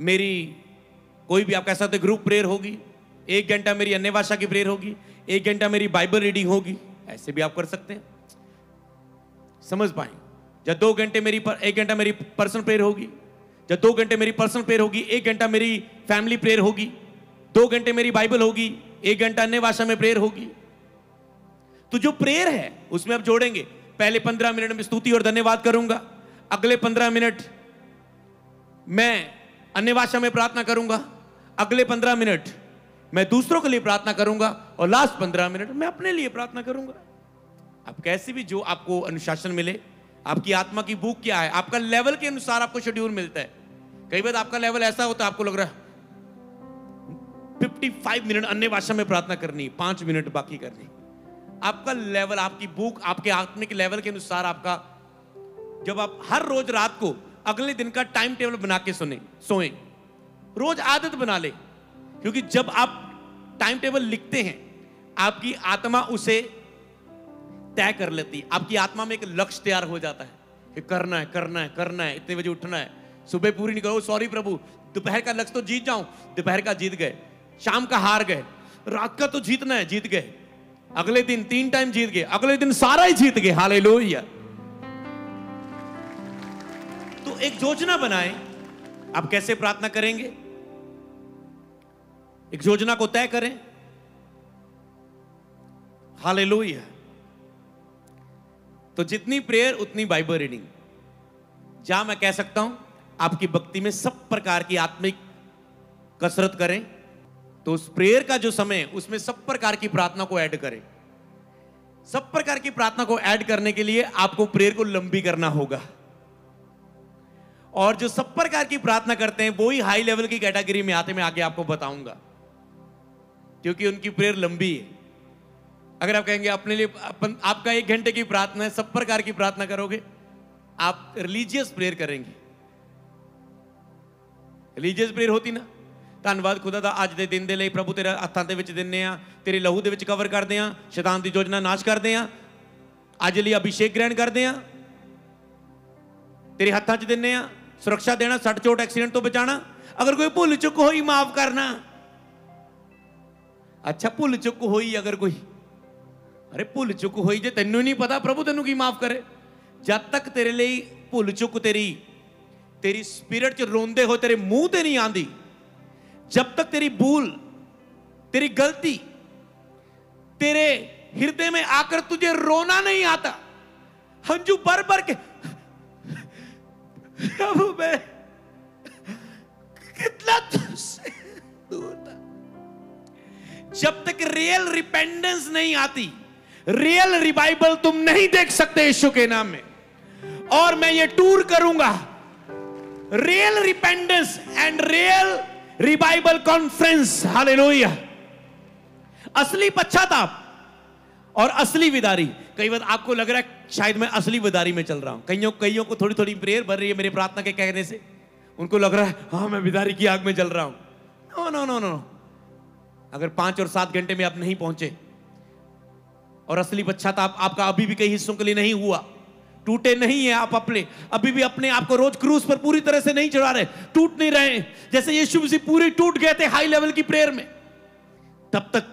मेरी कोई भी आप कह सकते ग्रुप प्रेयर होगी, 1 घंटा मेरी अन्य भाषा की प्रेयर होगी, 1 घंटा मेरी बाइबल रीडिंग होगी। ऐसे भी आप कर सकते हैं, समझ पाएंगे। जब 2 घंटे मेरी 1 घंटा मेरी पर्सनल प्रेयर होगी, जब 2 घंटे मेरी पर्सनल प्रेयर होगी, 1 घंटा मेरी फैमिली प्रेयर होगी, 2 घंटे मेरी बाइबल होगी, 1 घंटा अन्य भाषा में प्रेयर होगी। तो जो प्रेयर है उसमें आप जोड़ेंगे, पहले 15 मिनट में स्तुति और धन्यवाद करूंगा, अगले 15 मिनट मैं अन्य भाषा में प्रार्थना करूंगा, अगले 15 मिनट मैं दूसरों के लिए प्रार्थना करूंगा और लास्ट 15 मिनट मैं अपने लिए प्रार्थना करूंगा। आप कैसे भी जो आपको अनुशासन मिले, आपकी आत्मा की भूख क्या है, आपका लेवल के अनुसार आपको शेड्यूल मिलता है। कई बार आपका लेवल ऐसा होता है, आपको लग रहा है 55 मिनट अन्य भाषा में प्रार्थना करनी, 5 मिनट बाकी करनी। आपका लेवल, आपकी भूख, आपके आत्मिक लेवल के अनुसार आपका, जब आप हर रोज रात को अगले दिन का टाइम टेबल बना के सोएं, रोज आदत बना ले, क्योंकि जब आप टाइम टेबल लिखते हैं आपकी आत्मा उसे तय कर लेती है। आपकी आत्मा में एक लक्ष्य तैयार हो जाता है कि करना है करना है करना है, इतने बजे उठना है, सुबह पूरी नहीं करो, सॉरी प्रभु, दोपहर का लक्ष्य तो जीत जाऊं, दोपहर का जीत गए, शाम का हार गए, रात का तो जीतना है, जीत गए, अगले दिन 3 टाइम जीत गए, अगले दिन सारा ही जीत गए, हालेलुया। तो एक योजना बनाएं, आप कैसे प्रार्थना करेंगे, एक योजना को तय करें, हालेलुया। तो जितनी प्रेयर उतनी बाइबल रीडिंग। जहां मैं कह सकता हूं आपकी भक्ति में सब प्रकार की आत्मिक कसरत करें, तो उस प्रेयर का जो समय है उसमें सब प्रकार की प्रार्थना को ऐड करें। सब प्रकार की प्रार्थना को ऐड करने के लिए आपको प्रेयर को लंबी करना होगा, और जो सब प्रकार की प्रार्थना करते हैं वो ही हाई लेवल की कैटेगरी में आते, मैं आगे आपको बताऊंगा, क्योंकि उनकी प्रेयर लंबी है। अगर आप कहेंगे अपने लिए आपका 1 घंटे की प्रार्थना है, सब प्रकार की प्रार्थना करोगे, आप रिलीजियस प्रेयर करेंगे। रिलीजियस प्रेयर होती ना, ਧੰਨਵਾਦ ਖੁਦਾ ਦਾ ਅੱਜ ਦੇ ਦਿਨ ਦੇ ਲਈ ਪ੍ਰਭੂ ਤੇਰੇ ਹੱਥਾਂ ਦੇ ਵਿੱਚ ਦਿੰਨੇ ਆ, ਤੇਰੇ ਲਹੂ ਦੇ ਵਿੱਚ ਕਵਰ ਕਰਦੇ ਆ, ਸ਼ੈਤਾਨ ਦੀ ਯੋਜਨਾ ਨਾਸ਼ ਕਰਦੇ ਆ, ਅੱਜ ਲਈ ਅਭਿਸ਼ੇਕ ਗ੍ਰਹਿਣ ਕਰਦੇ ਆ, ਤੇਰੇ ਹੱਥਾਂ 'ਚ ਦਿੰਨੇ ਆ, ਸੁਰੱਖਿਆ ਦੇਣਾ, ਸੱਟ ਚੋਟ ਐਕਸੀਡੈਂਟ ਤੋਂ ਬਚਾਣਾ, ਅਗਰ ਕੋਈ ਭੁੱਲ ਚੁੱਕ ਹੋਈ ਮਾਫ ਕਰਨਾ। अच्छा भुल चुक होई अगर कोई, अरे भुल चुक होई जे तेनू नहीं पता प्रभु तेनू की माफ करे। जब तक तेरे लिए भुल चुक तेरी स्पिरिट च रोंदे हो तेरे मुंह ते नहीं आंदी, जब तक तेरी भूल तेरी गलती तेरे हृदय में आकर तुझे रोना नहीं आता, हंजू भर भर के प्रभु मैं कितना तुझसे दूर था, जब तक रियल रिपेंडेंस नहीं आती, रियल रिवाइवल तुम नहीं देख सकते यीशु के नाम में। और मैं ये टूर करूंगा, real repentance and real revival conference, hallelujah. असली पश्चाताप और असली विदारी। कई बार आपको लग रहा है शायद मैं असली विदारी में चल रहा हूं, कईयों को थोड़ी थोड़ी प्रेयर बढ़ रही है मेरे प्रार्थना के कहने से, उनको लग रहा है हाँ मैं विदारी की आग में जल रहा हूं। नो नो नो नो, अगर 5 और 7 घंटे में आप नहीं पहुंचे और असली पश्चाताप आपका अभी भी कई हिस्सों के लिए नहीं हुआ, टूटे नहीं है आप अभी भी अपने आप को रोज क्रूस पर पूरी तरह से नहीं चढ़ा रहे, टूट नहीं रहे जैसे यीशु मसीह पूरे टूट गए थे हाई लेवल की प्रेयर में, तब तक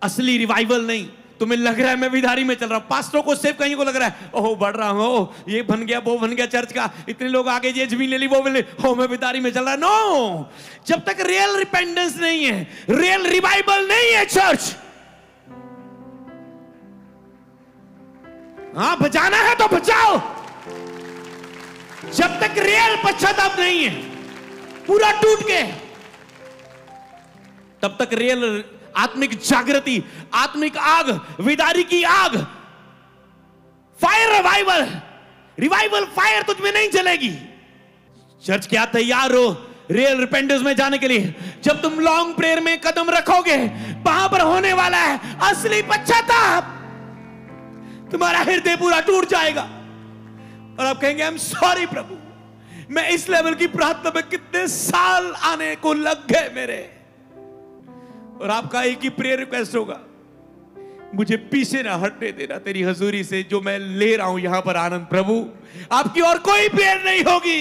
असली रिवाइवल नहीं। तुम्हें लग रहा है मैं विदारी में चल रहा हूं, पास्टरों को सिर्फ कहीं को लग रहा है ओह बढ़ रहा हूं, ओह ये बन गया वो बन गया चर्च का, इतने लोग आगे ये जमीन ले ली वो ले, हो मैं विदारी में चल रहा। नो, जब तक रियल रिपेंडेंस नहीं है, रियल रिवाइवल नहीं है चर्च। हाँ बचाना है तो बचाओ, जब तक रियल पश्चाताप नहीं है पूरा टूट के, तब तक रियल आत्मिक जागृति, आत्मिक आग, विदारी की आग, फायर रिवाइवल फायर तुझ में नहीं जलेगी। चर्च क्या तैयार हो रियल रिपेंडेंस में जाने के लिए? जब तुम लॉन्ग प्रेयर में कदम रखोगे वहां पर होने वाला है असली पश्चाताप, तुम्हारा हृदय पूरा टूट जाएगा और आप कहेंगे आई एम सॉरी प्रभु, मैं इस लेवल की प्रार्थना में कितने साल आने को लग गए मेरे। और आपका एक ही प्रेयर रिक्वेस्ट होगा, मुझे पीछे ना हटने देना तेरी हजूरी से, जो मैं ले रहा हूं यहां पर आनंद। प्रभु आपकी और कोई प्रेयर नहीं होगी,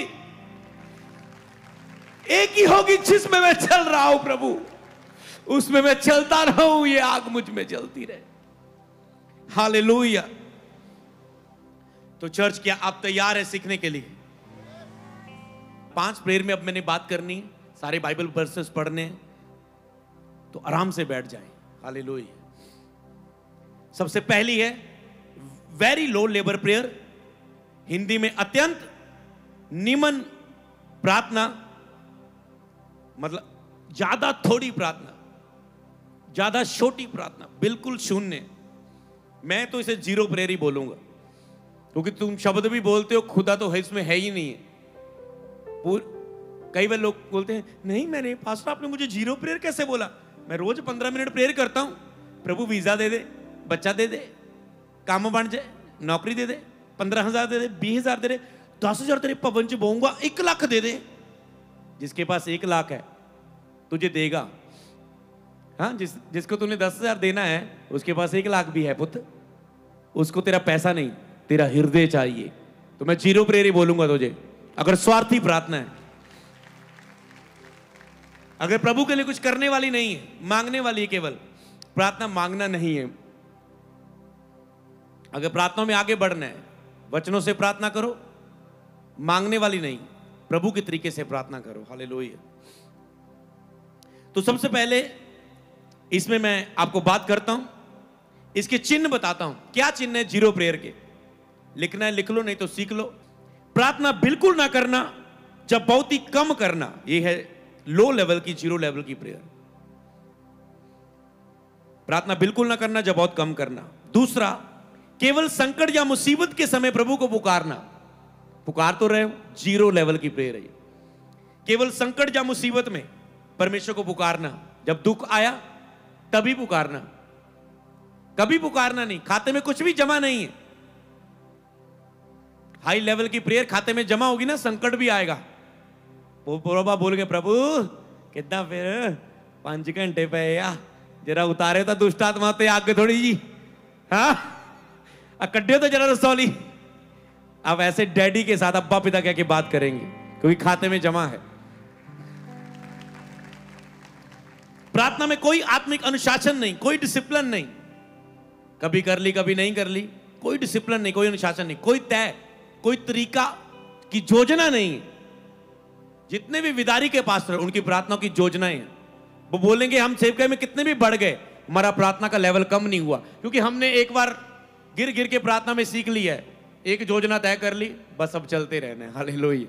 एक ही होगी जिसमें मैं चल रहा हूं प्रभु, उसमें मैं चलता रहूं, ये आग मुझ में जलती रहे। हालेलुया। तो चर्च, क्या आप तैयार है सीखने के लिए? 5 प्रेयर में अब मैंने बात करनी, सारे बाइबल वर्सेस पढ़ने, तो आराम से बैठ जाएं। हालेलुया। सबसे पहली है very low labour prayer, Hindi में अत्यंत निम्न प्रार्थना, मतलब ज्यादा थोड़ी प्रार्थना, ज्यादा छोटी प्रार्थना, बिल्कुल शून्य। मैं तो इसे जीरो प्रेयर ही बोलूंगा, क्योंकि तुम शब्द भी बोलते हो, खुदा तो है इसमें है ही नहीं है। कई बार लोग बोलते हैं, नहीं मैंने पास्टर आपने मुझे जीरो प्रेयर कैसे बोला? मैं रोज 15 मिनट प्रेयर करता हूं। प्रभु वीजा दे दे, बच्चा दे दे, काम बन जाए, नौकरी दे दे, 15,000 दे दे, 20,000 दे दे, 10,000 तेरे पवन च बोऊंगा, 1 लाख दे दे। जिसके पास 1 लाख है तुझे देगा। हाँ, जिसको तूने 10,000 देना है उसके पास 1 लाख भी है पुत्र, उसको तेरा पैसा नहीं, तेरा हृदय चाहिए। तो मैं जीरो प्रेयर ही बोलूंगा तुझे, अगर स्वार्थी प्रार्थना है, अगर प्रभु के लिए कुछ करने वाली नहीं है, मांगने वाली है केवल। प्रार्थना मांगना नहीं है। अगर प्रार्थना में आगे बढ़ना है, वचनों से प्रार्थना करो, मांगने वाली नहीं, प्रभु के तरीके से प्रार्थना करो। हालेलुया। तो सबसे पहले इसमें मैं आपको बात करता हूं, इसके चिन्ह बताता हूं। क्या चिन्ह है जीरो प्रेयर के? लिखना है लिख लो, नहीं तो सीख लो। प्रार्थना बिल्कुल ना करना, जब बहुत ही कम करना, यह है लो लेवल की, जीरो लेवल की प्रेयर। प्रार्थना बिल्कुल ना करना, जब बहुत कम करना। दूसरा, केवल संकट या मुसीबत के समय प्रभु को पुकारना। पुकार तो रहे हो, जीरो लेवल की प्रेयर है। केवल संकट या मुसीबत में परमेश्वर को पुकारना, जब दुख आया तभी पुकारना, कभी पुकारना नहीं, खाते में कुछ भी जमा नहीं है। हाई लेवल की प्रेयर खाते में जमा होगी ना, संकट भी आएगा। वो बोल के, प्रभु कितना फिर 5 घंटे पे या जरा उतारे तो दुष्ट आत्मा ते आगे थोड़ी जी, हाँ कड्डे तो जरा रसौली। अब ऐसे डैडी के साथ अब्बा पिता कह के बात करेंगे, क्योंकि खाते में जमा है। प्रार्थना में कोई आत्मिक अनुशासन नहीं, कोई डिसिप्लिन नहीं, कभी कर ली कभी नहीं कर ली, कोई डिसिप्लिन नहीं, कोई अनुशासन नहीं, कोई तय, कोई तरीका की योजना नहीं। जितने भी विदारी के पास उनकी प्रार्थनाओं की योजनाएं हैं। वो बोलेंगे हम सेवकाई में कितने भी बढ़ गए, हमारा प्रार्थना का लेवल कम नहीं हुआ, क्योंकि हमने एक बार गिर गिर के प्रार्थना में सीख लिया है, एक योजना तय कर ली, बस अब चलते रहना है। हालेलुया।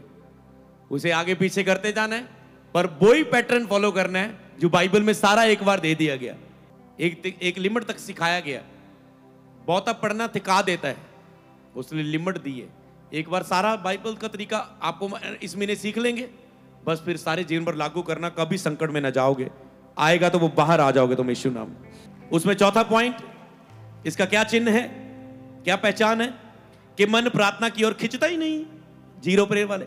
उसे आगे पीछे करते जाना है, पर वही पैटर्न फॉलो करना है जो बाइबल में सारा एक बार दे दिया गया, एक लिमिट तक सिखाया गया। बहुता पढ़ना थका देता है, उसने लिमिट दी है। एक बार सारा बाइबल का तरीका आपको इस महीने सीख लेंगे, बस फिर सारे जीवन पर लागू करना, कभी संकट में ना जाओगे, आएगा तो वो बाहर आ जाओगे तुम यीशु नाम। उसमें चौथा पॉइंट, इसका क्या चिन्ह है, क्या पहचान है? कि मन प्रार्थना की ओर खिंचता ही नहीं। जीरो प्रेयर वाले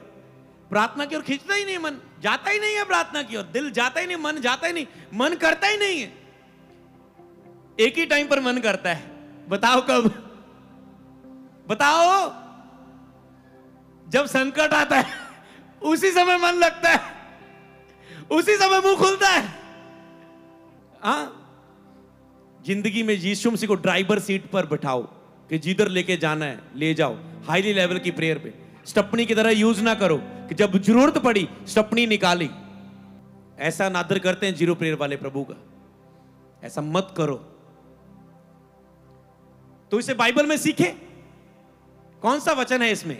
प्रार्थना की ओर खिंचता ही नहीं, मन जाता ही नहीं है प्रार्थना की ओर, दिल जाता ही नहीं, मन जाता ही नहीं, मन करता ही नहीं है। एक ही टाइम पर मन करता है, बताओ कब? बताओ, जब संकट आता है उसी समय मन लगता है, उसी समय मुंह खुलता है। हाँ, जिंदगी में यीशु मसीह को ड्राइवर सीट पर बिठाओ कि जिधर लेके जाना है ले जाओ। हाईली लेवल की प्रेयर पे स्टपनी की तरह यूज ना करो कि जब जरूरत पड़ी स्टपनी निकाली। ऐसा नादर करते हैं जीरो प्रेयर वाले प्रभु का, ऐसा मत करो। तो इसे बाइबल में सीखे। कौन सा वचन है इसमें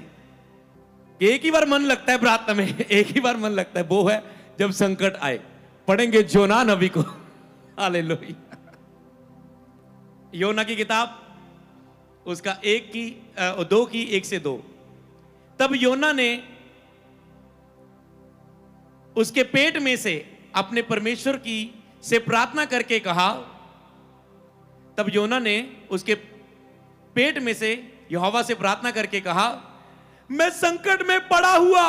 कि एक ही बार मन लगता है प्रार्थना में, एक ही बार मन लगता है, वो है जब संकट आए। पढ़ेंगे योना नबी को। हालेलुया। योना की किताब, उसका 1 से 2। तब योना ने उसके पेट में से अपने परमेश्वर की से प्रार्थना करके कहा, तब योना ने उसके पेट में से यहोवा से प्रार्थना करके कहा, मैं संकट में पड़ा हुआ,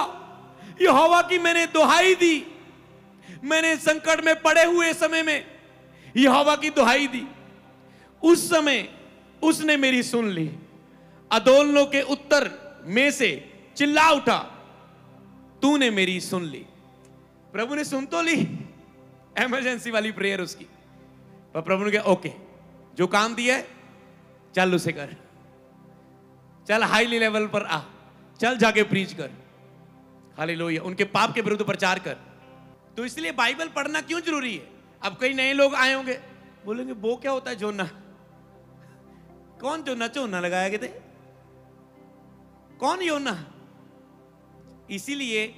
यहोवा की मैंने दुहाई दी। मैंने संकट में पड़े हुए समय में यहोवा की दुहाई दी। उस समय उसने मेरी सुन ली। अदोलनों के उत्तर में से चिल्ला उठा, तूने मेरी सुन ली। प्रभु ने सुन तो ली, इमरजेंसी वाली प्रेयर उसकी, पर प्रभु ने कहा ओके, जो काम दिया है चल उसे कर, चल हाई लेवल पर आ, चल जाके प्रीच कर, हालेलुया, उनके पाप के विरुद्ध प्रचार कर। तो इसलिए बाइबल पढ़ना क्यों जरूरी है? अब कई नए लोग आए होंगे, बोलेंगे वो क्या होता है जोना? कौन जोना? चोना लगाया गए थे, कौन योना? इसीलिए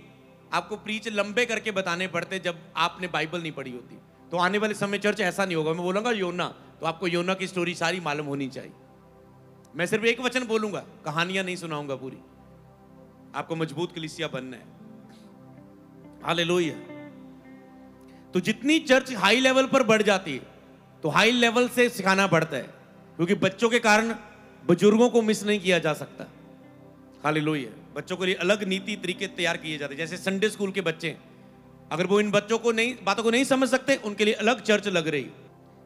आपको प्रीच लंबे करके बताने पड़ते जब आपने बाइबल नहीं पढ़ी होती। तो आने वाले समय चर्च ऐसा नहीं होगा, मैं बोलूंगा योना, तो आपको योना की स्टोरी सारी मालूम होनी चाहिए। मैं सिर्फ एक वचन बोलूंगा, कहानियां नहीं सुनाऊंगा पूरी। आपको मजबूत कलीसिया बनना है, हालेलुया। तो जितनी चर्च हाई लेवल पर बढ़ जाती है, तो हाई लेवल से सिखाना पड़ता है, क्योंकि बच्चों के कारण बुजुर्गों को मिस नहीं किया जा सकता, हालेलुया। बच्चों के लिए अलग नीति तरीके तैयार किए जाते हैं। जैसे संडे स्कूल के बच्चे, अगर वो इन बच्चों को नहीं, बातों को नहीं समझ सकते, उनके लिए अलग चर्च लग रही।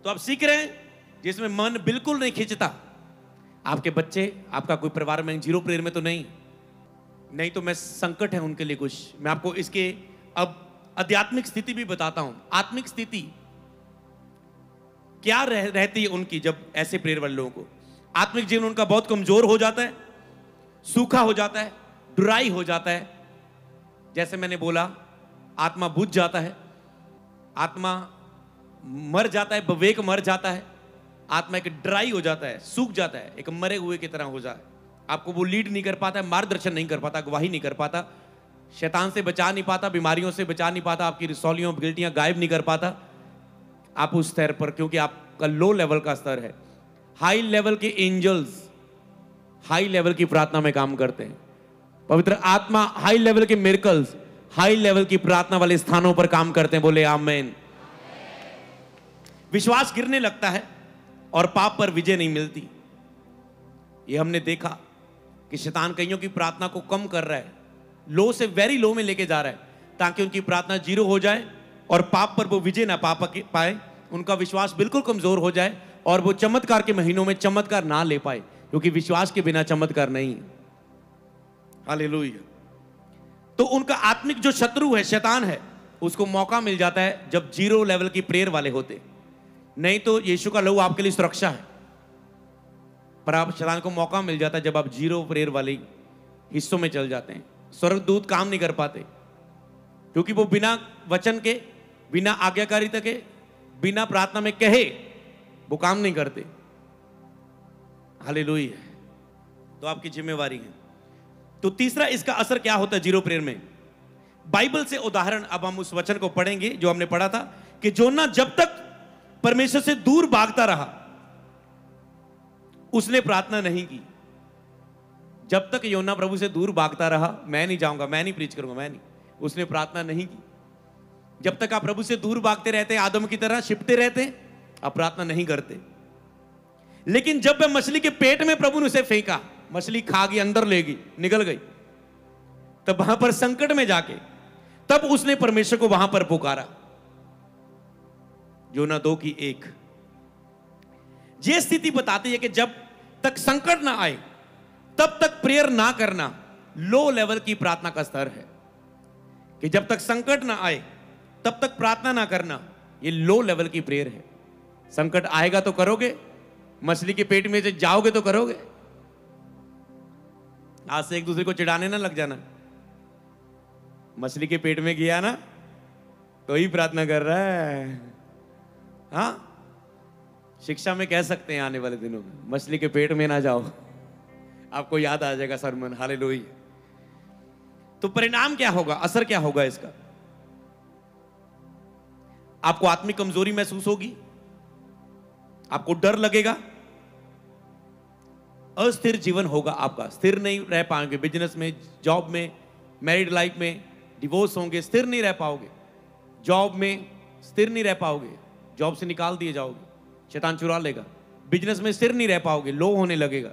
तो आप सीख रहे हैं जिसमें मन बिल्कुल नहीं खींचता। आपके बच्चे, आपका कोई परिवार में जीरो प्रेयर में तो नहीं तो मैं संकट है उनके लिए कुछ। मैं आपको इसके अब आध्यात्मिक स्थिति भी बताता हूं। आत्मिक स्थिति क्या रहती है उनकी जब ऐसे प्रेयर वाले लोगों को। आत्मिक जीवन उनका बहुत कमजोर हो जाता है, सूखा हो जाता है, ड्राई हो जाता है। जैसे मैंने बोला, आत्मा बुझ जाता है, आत्मा मर जाता है, विवेक मर जाता है, आत्मा एक ड्राई हो जाता है, सूख जाता है, एक मरे हुए की तरह हो जाए। आपको वो लीड नहीं कर पाता, मार्गदर्शन नहीं कर पाता, गवाही नहीं कर पाता, शैतान से बचा नहीं पाता, बीमारियों से बचा नहीं पाता, आपकी रिसौलियों गिल्टियां गायब नहीं कर पाता। आप उस स्तर पर, क्योंकि आपका लो लेवल का स्तर है। हाई लेवल के एंजल्स हाई लेवल की प्रार्थना में काम करते हैं। पवित्र आत्मा हाई लेवल के मिरेकल्स हाई लेवल की प्रार्थना वाले स्थानों पर काम करते हैं। बोले आमीन। विश्वास गिरने लगता है और पाप पर विजय नहीं मिलती। ये हमने देखा कि शैतान कईयों की प्रार्थना को कम कर रहा है, लो से वेरी लो में लेके जा रहा है, ताकि उनकी प्रार्थना जीरो हो जाए और पाप पर वो विजय ना पाए, उनका विश्वास बिल्कुल कमजोर हो जाए और वो चमत्कार के महीनों में चमत्कार ना ले पाए, क्योंकि विश्वास के बिना चमत्कार नहीं है। हालेलुया। तो उनका आत्मिक जो शत्रु है, शैतान है, उसको मौका मिल जाता है जब जीरो लेवल की प्रेयर वाले होते। नहीं तो यीशु का लहू आपके लिए सुरक्षा है, पर आप शैतान को मौका मिल जाता है जब आप जीरो प्रेयर वाले हिस्सों में चल जाते हैं। स्वर्गदूत काम नहीं कर पाते, क्योंकि वो बिना वचन के, बिना आज्ञाकारिता के, बिना प्रार्थना में कहे वो काम नहीं करते। हालेलुया। तो आपकी जिम्मेवारी है। तो तीसरा, इसका असर क्या होता है जीरो प्रेयर में? बाइबल से उदाहरण अब हम उस वचन को पढ़ेंगे जो हमने पढ़ा था कि जोना जब तक परमेश्वर से दूर भागता रहा, उसने प्रार्थना नहीं की। जब तक योना प्रभु से दूर भागता रहा, मैं नहीं जाऊंगा, मैं नहीं प्रीच करूंगा, मैं नहीं, उसने प्रार्थना नहीं की। जब तक आप प्रभु से दूर भागते रहते, आदम की तरह छिपते रहते, आप प्रार्थना नहीं करते। लेकिन जब वह मछली के पेट में प्रभु ने उसे फेंका, मछली खा गई, अंदर ले गई, निकल गई, तब वहां पर संकट में जाके तब उसने परमेश्वर को वहां पर पुकारा। योना 2:1। यह स्थिति बताती है कि जब तक संकट ना आए तब तक प्रेयर ना करना लो लेवल की प्रार्थना का स्तर है। कि जब तक संकट ना आए तब तक प्रार्थना ना करना, यह लो लेवल की प्रेयर है। संकट आएगा तो करोगे, मछली के पेट में से जाओगे तो करोगे। आज से एक दूसरे को चिढ़ाने ना लग जाना। मछली के पेट में गया ना तो ही प्रार्थना कर रहा है। हाँ, शिक्षा में कह सकते हैं आने वाले दिनों में, मछली के पेट में ना जाओ, आपको याद आ जाएगा सरमन। हालेलुया। तो परिणाम क्या होगा, असर क्या होगा इसका? आपको आत्मिक कमजोरी महसूस होगी, आपको डर लगेगा, अस्थिर जीवन होगा आपका, स्थिर नहीं रह पाएंगे। बिजनेस में, जॉब में, मैरिड लाइफ में, डिवोर्स होंगे, स्थिर नहीं रह पाओगे। जॉब में स्थिर नहीं रह पाओगे, जॉब से निकाल दिए जाओगे, शैतान चुरा लेगा। बिजनेस में स्थिर नहीं रह पाओगे, लो होने लगेगा।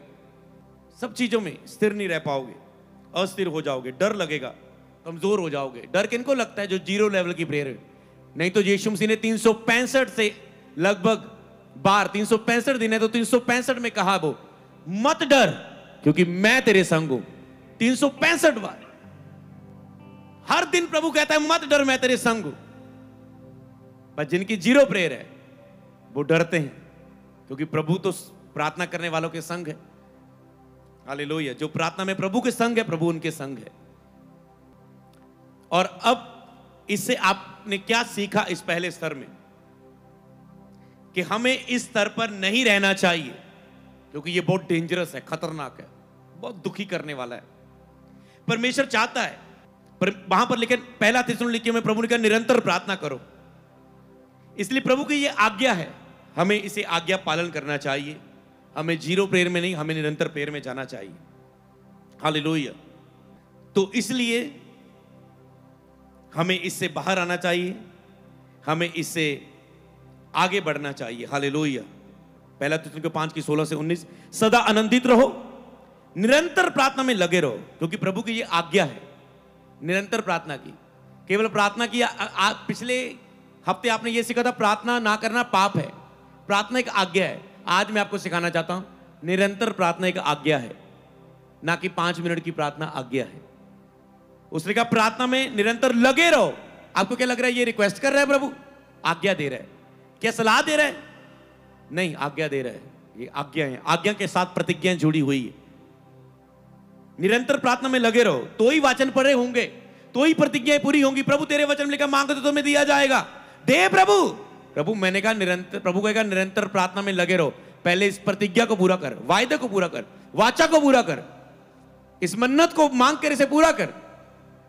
सब चीजों में स्थिर नहीं रह पाओगे, अस्थिर हो जाओगे, डर लगेगा, कमजोर हो जाओगे। डर किनको लगता है? जो जीरो लेवल की प्रेयर है। नहीं तो यीशु मसीह ने 365 से लगभग बार 365 दिन है, तो 365 में कहा वो मत डर क्योंकि मैं तेरे संग हूं। 365 बार हर दिन प्रभु कहता है मत डर, मैं तेरे संग हूं। पर जिनकी जीरो प्रेयर है वो डरते हैं, क्योंकि प्रभु तो प्रार्थना करने वालों के संग है। हालेलुया। जो प्रार्थना में प्रभु के संग है, प्रभु उनके संग है। और अब इससे आपने क्या सीखा इस पहले स्तर में, कि हमें इस स्तर पर नहीं रहना चाहिए, क्योंकि ये बहुत डेंजरस है, खतरनाक है, बहुत दुखी करने वाला है। परमेश्वर चाहता है, पर वहां पर लेकिन पहला थिस्सलुनीकियों में प्रभु ने कहा निरंतर प्रार्थना करो। इसलिए प्रभु की ये आज्ञा है, हमें इसे आज्ञा पालन करना चाहिए। हमें जीरो प्रेयर में नहीं, हमें निरंतर प्रेयर में जाना चाहिए। हालेलुया। तो इसलिए हमें इससे बाहर आना चाहिए, हमें इससे आगे बढ़ना चाहिए। हालेलुया। पहला थिस्सलुनीकियों 5:16 से 19, सदा आनंदित रहो, निरंतर प्रार्थना में लगे रहो, क्योंकि प्रभु की ये आज्ञा है निरंतर प्रार्थना की। केवल प्रार्थना की, पिछले हफ्ते आपने ये सीखा था प्रार्थना ना करना पाप है, प्रार्थना एक आज्ञा है। आज मैं आपको सिखाना चाहता हूं निरंतर प्रार्थना एक आज्ञा है, ना कि 5 मिनट की प्रार्थना आज्ञा है। उसने कहा प्रार्थना में निरंतर लगे रहो। आपको क्या लग रहा है ये रिक्वेस्ट कर रहा है प्रभु? आज्ञा दे रहा है। क्या सलाह दे रहा है? नहीं, आज्ञा दे रहा है। ये आज्ञा है, आज्ञा के साथ प्रतिज्ञाएं जुड़ी हुई है। निरंतर प्रार्थना में लगे रहो, तो ही वाचन पढ़े होंगे, तो ही प्रतिज्ञाएं पूरी होंगी। प्रभु तेरे वचन में लिखा मांगो तो तुम्हें दिया जाएगा, दे प्रभु। प्रभु मैंने कहा निरंतर, प्रभु कहेगा निरंतर प्रार्थना में लगे रहो। पहले इस प्रतिज्ञा को पूरा कर, वायदे को पूरा कर, वाचा को पूरा कर, इस मन्नत को मांग कर इसे पूरा कर।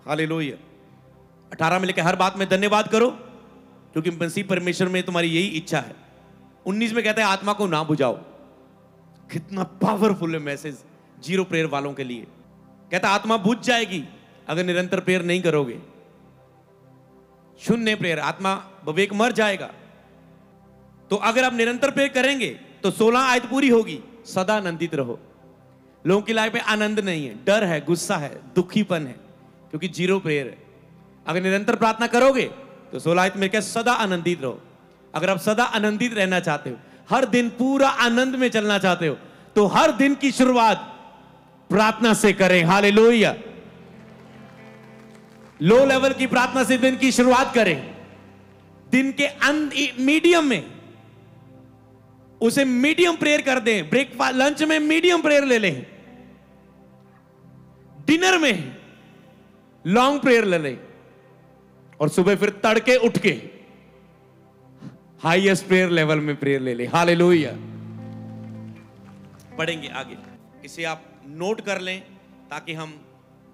हालेलुया। 18 में लिखा हर बात में धन्यवाद करो, क्योंकि मसीह परमेश्वर में तुम्हारी यही इच्छा है। 19 में कहता है आत्मा को ना बुझाओ। कितना पावरफुल है मैसेज जीरो प्रेयर वालों के लिए। कहता आत्मा बुझ जाएगी अगर निरंतर प्रेयर नहीं करोगे। शून्य प्रेयर, आत्मा विवेक मर जाएगा। तो अगर आप निरंतर प्रेयर करेंगे तो 16 आयत पूरी होगी, सदा आनंदित रहो। लोगों की लाइफ में आनंद नहीं है, डर है, गुस्सा है, दुखीपन है, क्योंकि जीरो प्रेयर है। अगर निरंतर प्रार्थना करोगे तो 16 आयत में क्या, सदा आनंदित रहो। अगर आप सदा आनंदित रहना चाहते हो, हर दिन पूरा आनंद में चलना चाहते हो, तो हर दिन की शुरुआत प्रार्थना से करें। हालेलुया। लो लेवल की प्रार्थना से दिन की शुरुआत करें। दिन के मीडियम में उसे मीडियम प्रेयर कर दें। ब्रेकफास्ट लंच में मीडियम प्रेयर ले लें, डिनर में लॉन्ग प्रेयर ले लें, और सुबह फिर तड़के उठ के हाईएस्ट प्रेयर लेवल में प्रेयर ले लें। हालेलुया। पढ़ेंगे आगे, इसे आप नोट कर लें ताकि हम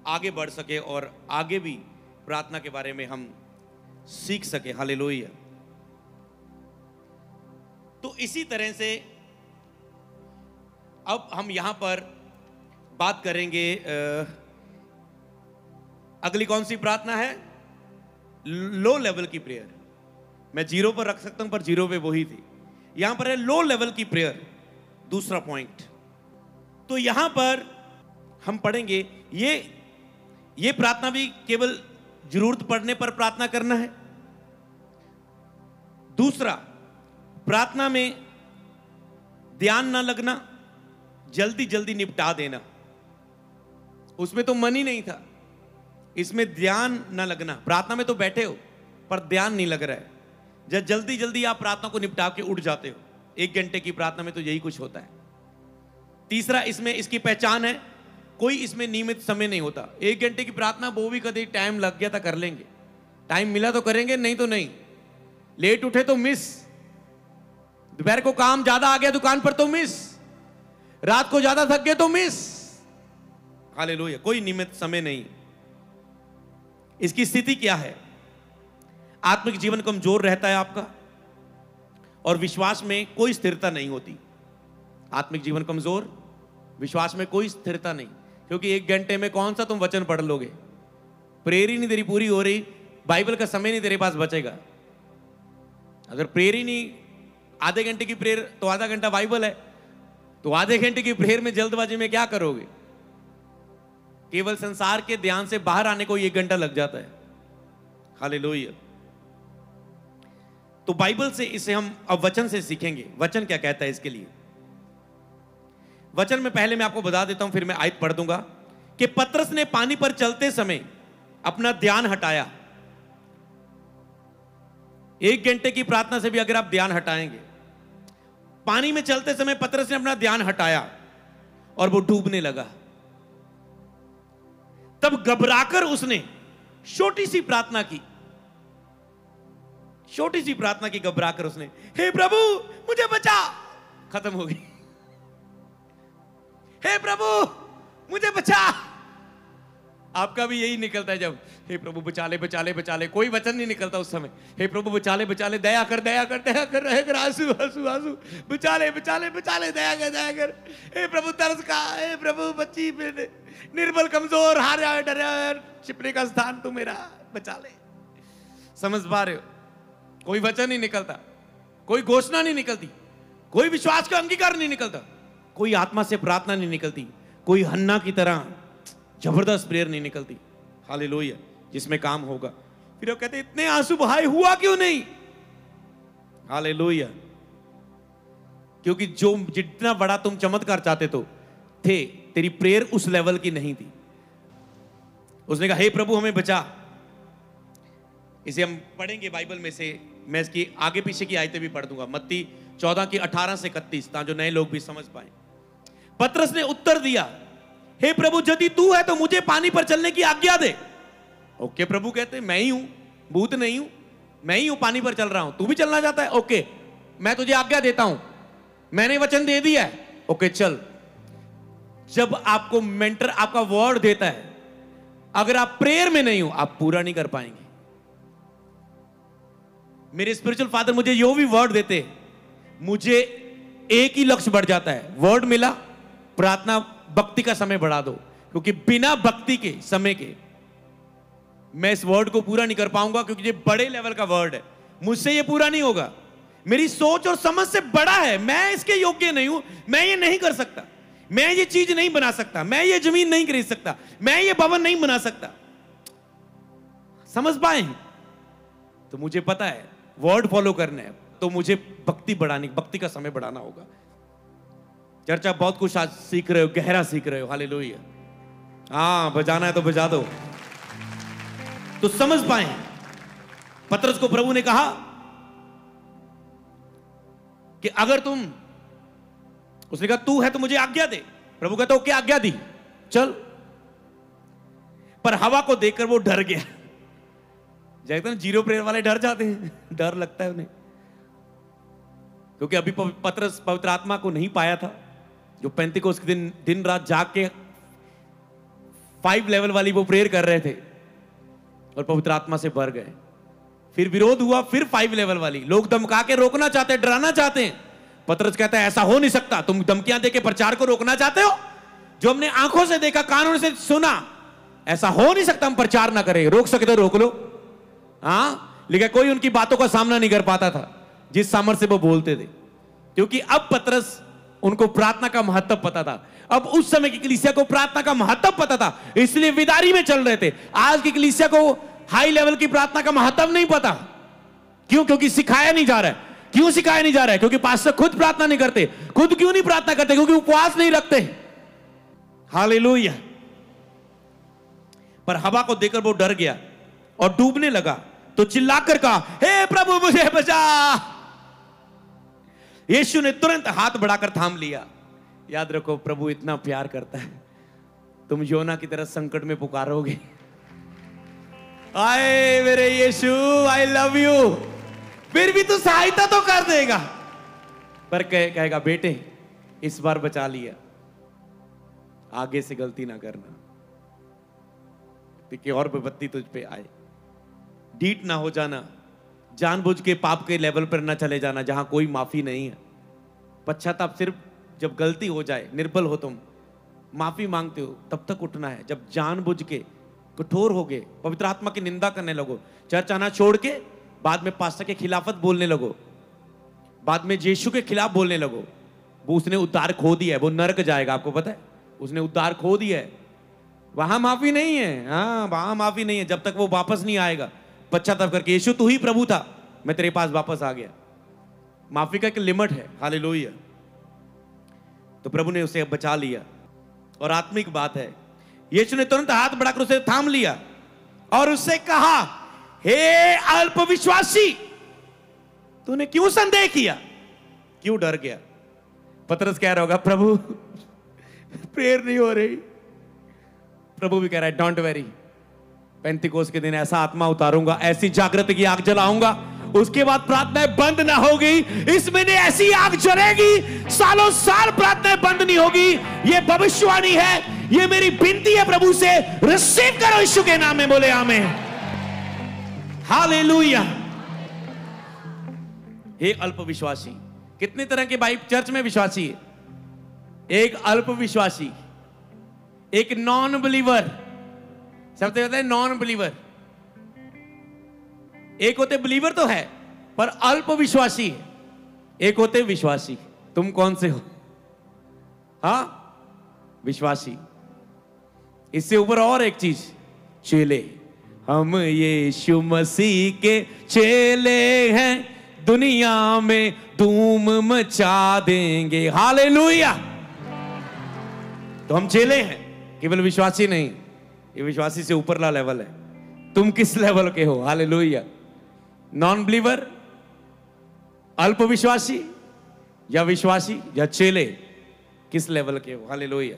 आगे बढ़ सके और आगे भी प्रार्थना के बारे में हम सीख सके। हालेलुया। तो इसी तरह से अब हम यहां पर बात करेंगे, अगली कौन सी प्रार्थना है? लो लेवल की प्रेयर। मैं जीरो पर रख सकता हूं, पर जीरो पे वही थी। यहां पर है लो लेवल की प्रेयर, दूसरा पॉइंट। तो यहां पर हम पढ़ेंगे ये प्रार्थना भी केवल जरूरत पड़ने पर प्रार्थना करना है। दूसरा, प्रार्थना में ध्यान ना लगना, जल्दी जल्दी निपटा देना। उसमें तो मन ही नहीं था, इसमें ध्यान ना लगना। प्रार्थना में तो बैठे हो पर ध्यान नहीं लग रहा है। जब जल्दी जल्दी आप प्रार्थना को निपटा के उठ जाते हो। 1 घंटे की प्रार्थना में तो यही कुछ होता है। तीसरा, इसमें इसकी पहचान है, कोई इसमें नियमित समय नहीं होता। 1 घंटे की प्रार्थना, वो भी कभी टाइम लग गया था कर लेंगे, टाइम मिला तो करेंगे, नहीं तो नहीं। लेट उठे तो मिस, दोपहर को काम ज्यादा आ गया दुकान पर तो मिस, रात को ज्यादा थक गए तो मिस। हालेलुया। कोई नियमित समय नहीं। इसकी स्थिति क्या है? आत्मिक जीवन कमजोर रहता है आपका, और विश्वास में कोई स्थिरता नहीं होती। आत्मिक जीवन कमजोर, विश्वास में कोई स्थिरता नहीं, क्योंकि 1 घंटे में कौन सा तुम वचन पढ़ लोगे? प्रेयर ही नहीं तेरी पूरी हो रही, बाइबल का समय नहीं तेरे पास बचेगा। अगर प्रेयर ही नहीं, आधे घंटे की प्रेयर तो आधा घंटा बाइबल है, तो आधे घंटे की प्रेयर में जल्दबाजी में क्या करोगे? केवल संसार के ध्यान से बाहर आने को 1 घंटा लग जाता है। हालेलुया। तो बाइबल से इसे हम अब वचन से सीखेंगे। वचन क्या कहता है इसके लिए? वचन में पहले मैं आपको बता देता हूं, फिर मैं आयत पढ़ दूंगा कि पतरस ने पानी पर चलते समय अपना ध्यान हटाया। 1 घंटे की प्रार्थना से भी अगर आप ध्यान हटाएंगे, पानी में चलते समय पतरस ने अपना ध्यान हटाया और वो डूबने लगा। तब घबराकर उसने छोटी सी प्रार्थना की, छोटी सी प्रार्थना की घबराकर उसने, हे प्रभु मुझे बचा। खत्म हो गई। हे प्रभु मुझे बचा। आपका भी यही निकलता है जब हे प्रभु बचा ले बचा ले बचा ले, कोई वचन नहीं निकलता उस समय। हे प्रभु बचा ले दया कर दया कर दया कर, रह कर आंसू आंसू आंसू, बचा ले दया कर। हे प्रभु तरस का, हे प्रभु बच्ची निर्बल कमजोर हारा डरा छिपने का स्थान तू मेरा बचा ले। समझ पा रहे हो? कोई वचन नहीं निकलता, कोई घोषणा नहीं निकलती, कोई विश्वास का अंगीकार नहीं निकलता, कोई आत्मा से प्रार्थना नहीं निकलती, कोई हन्ना की तरह जबरदस्त प्रेयर नहीं निकलती। हालेलुया, जिसमें काम होगा। फिर वो कहते इतने आंसू बहाए हुआ क्यों नहीं? हालेलुया, क्योंकि जो जितना बड़ा तुम चमत्कार चाहते थे, तेरी प्रेयर उस लेवल की नहीं थी। उसने कहा हे प्रभु हमें बचा। इसे हम पढ़ेंगे बाइबल में से, मैं इसकी आगे पीछे की आयतें भी पढ़ दूंगा। मत्ती 14 की 18 से 31, ताकि जो नए लोग भी समझ पाए। पतरस ने उत्तर दिया, हे प्रभु यदि तू है तो मुझे पानी पर चलने की आज्ञा दे। ओके प्रभु कहते मैं ही हूं, भूत नहीं हूं, मैं ही हूं, पानी पर चल रहा हूं, तू भी चलना चाहता है? ओके मैं तुझे आज्ञा देता हूं, मैंने वचन दे दिया है, ओके चल। जब आपको मेंटर आपका वर्ड देता है, अगर आप प्रेयर में नहीं हो आप पूरा नहीं कर पाएंगे। मेरे स्पिरिचुअल फादर मुझे यो भी वर्ड देते, मुझे एक ही लक्ष्य बढ़ जाता है, वर्ड मिला, प्रार्थना भक्ति का समय बढ़ा दो, क्योंकि बिना भक्ति के समय के मैं इस वर्ड को पूरा नहीं कर पाऊंगा, क्योंकि ये बड़े लेवल का वर्ड है, मुझसे ये पूरा नहीं होगा। मेरी सोच और समझ से बड़ा है, मैं इसके योग्य नहीं हूं, मैं ये नहीं कर सकता, मैं ये चीज नहीं बना सकता, मैं ये जमीन नहीं खरीद सकता, मैं ये भवन नहीं बना सकता। समझ पाए? तो मुझे पता है वर्ड फॉलो करना है, तो मुझे भक्ति का समय बढ़ाना होगा। चर्चा बहुत कुछ आज सीख रहे हो, गहरा सीख रहे हो। हालेलुया। हाँ, बजाना है तो बजा दो। तो समझ पाए, पतरस को प्रभु ने कहा कि अगर तुम, उसने कहा तू है तो मुझे आज्ञा दे। प्रभु कहता ओके आज्ञा दी, चल। पर हवा को देखकर वो डर गया। जैसे जीरो प्रेयर वाले डर जाते हैं, डर लगता है उन्हें, क्योंकि अभी पतरस पवित्र आत्मा को नहीं पाया था, जो पेंतिकोस्त के दिन रात जाग के 5 लेवल वाली वो प्रेयर कर रहे थे और पवित्र आत्मा से भर गए। फिर विरोध हुआ, फिर 5 लेवल वाली, लोग धमका के रोकना चाहते हैं, डराना चाहते हैं। पतरस कहता है ऐसा हो नहीं सकता, तुम धमकियां देके प्रचार को रोकना चाहते हो, जो हमने आंखों से देखा, कानों से सुना, ऐसा हो नहीं सकता हम प्रचार ना करें। रोक सकते तो रोक लो। हाँ, लेकिन कोई उनकी बातों का सामना नहीं कर पाता था जिस सामर्थ्य से वो बोलते थे, क्योंकि अब पतरस उनको प्रार्थना का महत्व पता था। अब उस समय की कलीसिया को प्रार्थना का महत्व पता था, इसलिए विदारी में चल रहे थे। आज की कलीसिया को हाई लेवल की प्रार्थना का महत्व नहीं पता। क्यों? क्योंकि सिखाया नहीं जा रहा है। क्यों सिखाया नहीं जा रहा है? क्योंकि पास्टर खुद प्रार्थना नहीं करते। खुद क्यों नहीं प्रार्थना करते? क्योंकि उपवास नहीं रखते। हालेलुया। पर हवा को देखकर वो डर गया और डूबने लगा, तो चिल्लाकर कहा हे प्रभु मुझे बचा। यीशु ने तुरंत हाथ बढ़ाकर थाम लिया। याद रखो, प्रभु इतना प्यार करता है, तुम योना की तरह संकट में पुकारोगे, आए मेरे यीशु आई लव यू, फिर भी तू सहायता तो कर देगा। पर कहेगा बेटे इस बार बचा लिया, आगे से गलती ना करना, कि और विपत्ति तुझ पे आए। डीट ना हो जाना, जानबूझ के पाप के लेवल पर ना चले जाना जहां कोई माफी नहीं है। पश्चाताप सिर्फ जब गलती हो जाए, निर्बल हो तुम, माफी मांगते हो, तब तक उठना है। जब जानबूझ के कठोर हो गए, पवित्र आत्मा की निंदा करने लगो, चर्च आना छोड़ के बाद में पास्टर के खिलाफत बोलने लगो, बाद में यीशु के खिलाफ बोलने लगो, वो उसने उद्धार खो दिया है, वो नरक जाएगा। आपको पता है, उसने उद्धार खो दिया है, वहां माफी नहीं है। हाँ, वहां माफी नहीं है जब तक वो वापस नहीं आएगा पश्चाताप करके। यीशु तू ही प्रभु था, मैं तेरे पास वापस आ गया। माफी का एक लिमिट है, हालेलुया। तो प्रभु ने उसे बचा लिया। और आत्मिक बात है, यीशु ने तुरंत हाथ बढ़ाकर उसे थाम लिया और उससे कहा, हे अल्पविश्वासी, तूने क्यों संदेह किया, क्यों डर गया? पतरस कह रहा होगा, प्रभु प्रेयर नहीं हो रही। प्रभु भी कह रहा है, डोंट वेरी, पेंतिकोस्त के दिन ऐसा आत्मा उतारूंगा, ऐसी जागृति की आग जलाऊंगा, उसके बाद प्रार्थनाएं बंद ना होगी। इस महीने ऐसी आग जलेगी, सालों साल प्रार्थनाएं बंद नहीं होगी। ये भविष्यवाणी है, ये मेरी विनती है प्रभु से, रिसीव करो यीशु के नाम में, बोले आमीन, हालेलुया। हे अल्पविश्वासी, कितने तरह के भाई चर्च में विश्वासी है? एक अल्पविश्वासी, एक नॉन बिलीवर, सबसे होता है नॉन बिलीवर। एक होते बिलीवर तो है पर अल्प विश्वासी है, एक होते विश्वासी। तुम कौन से हो? हाँ, विश्वासी। इससे ऊपर और एक चीज, चेले। हम यीशु मसीह के चेले हैं, दुनिया में धूम मचा देंगे, हालेलुया। तो हम चेले हैं, केवल विश्वासी नहीं। ये विश्वासी से ऊपर ला लेवल है। तुम किस लेवल के हो? हालेलुया। नॉन बिलीवर, अल्प विश्वासी या विश्वासी या चेले, किस लेवल के हो? हालेलुया।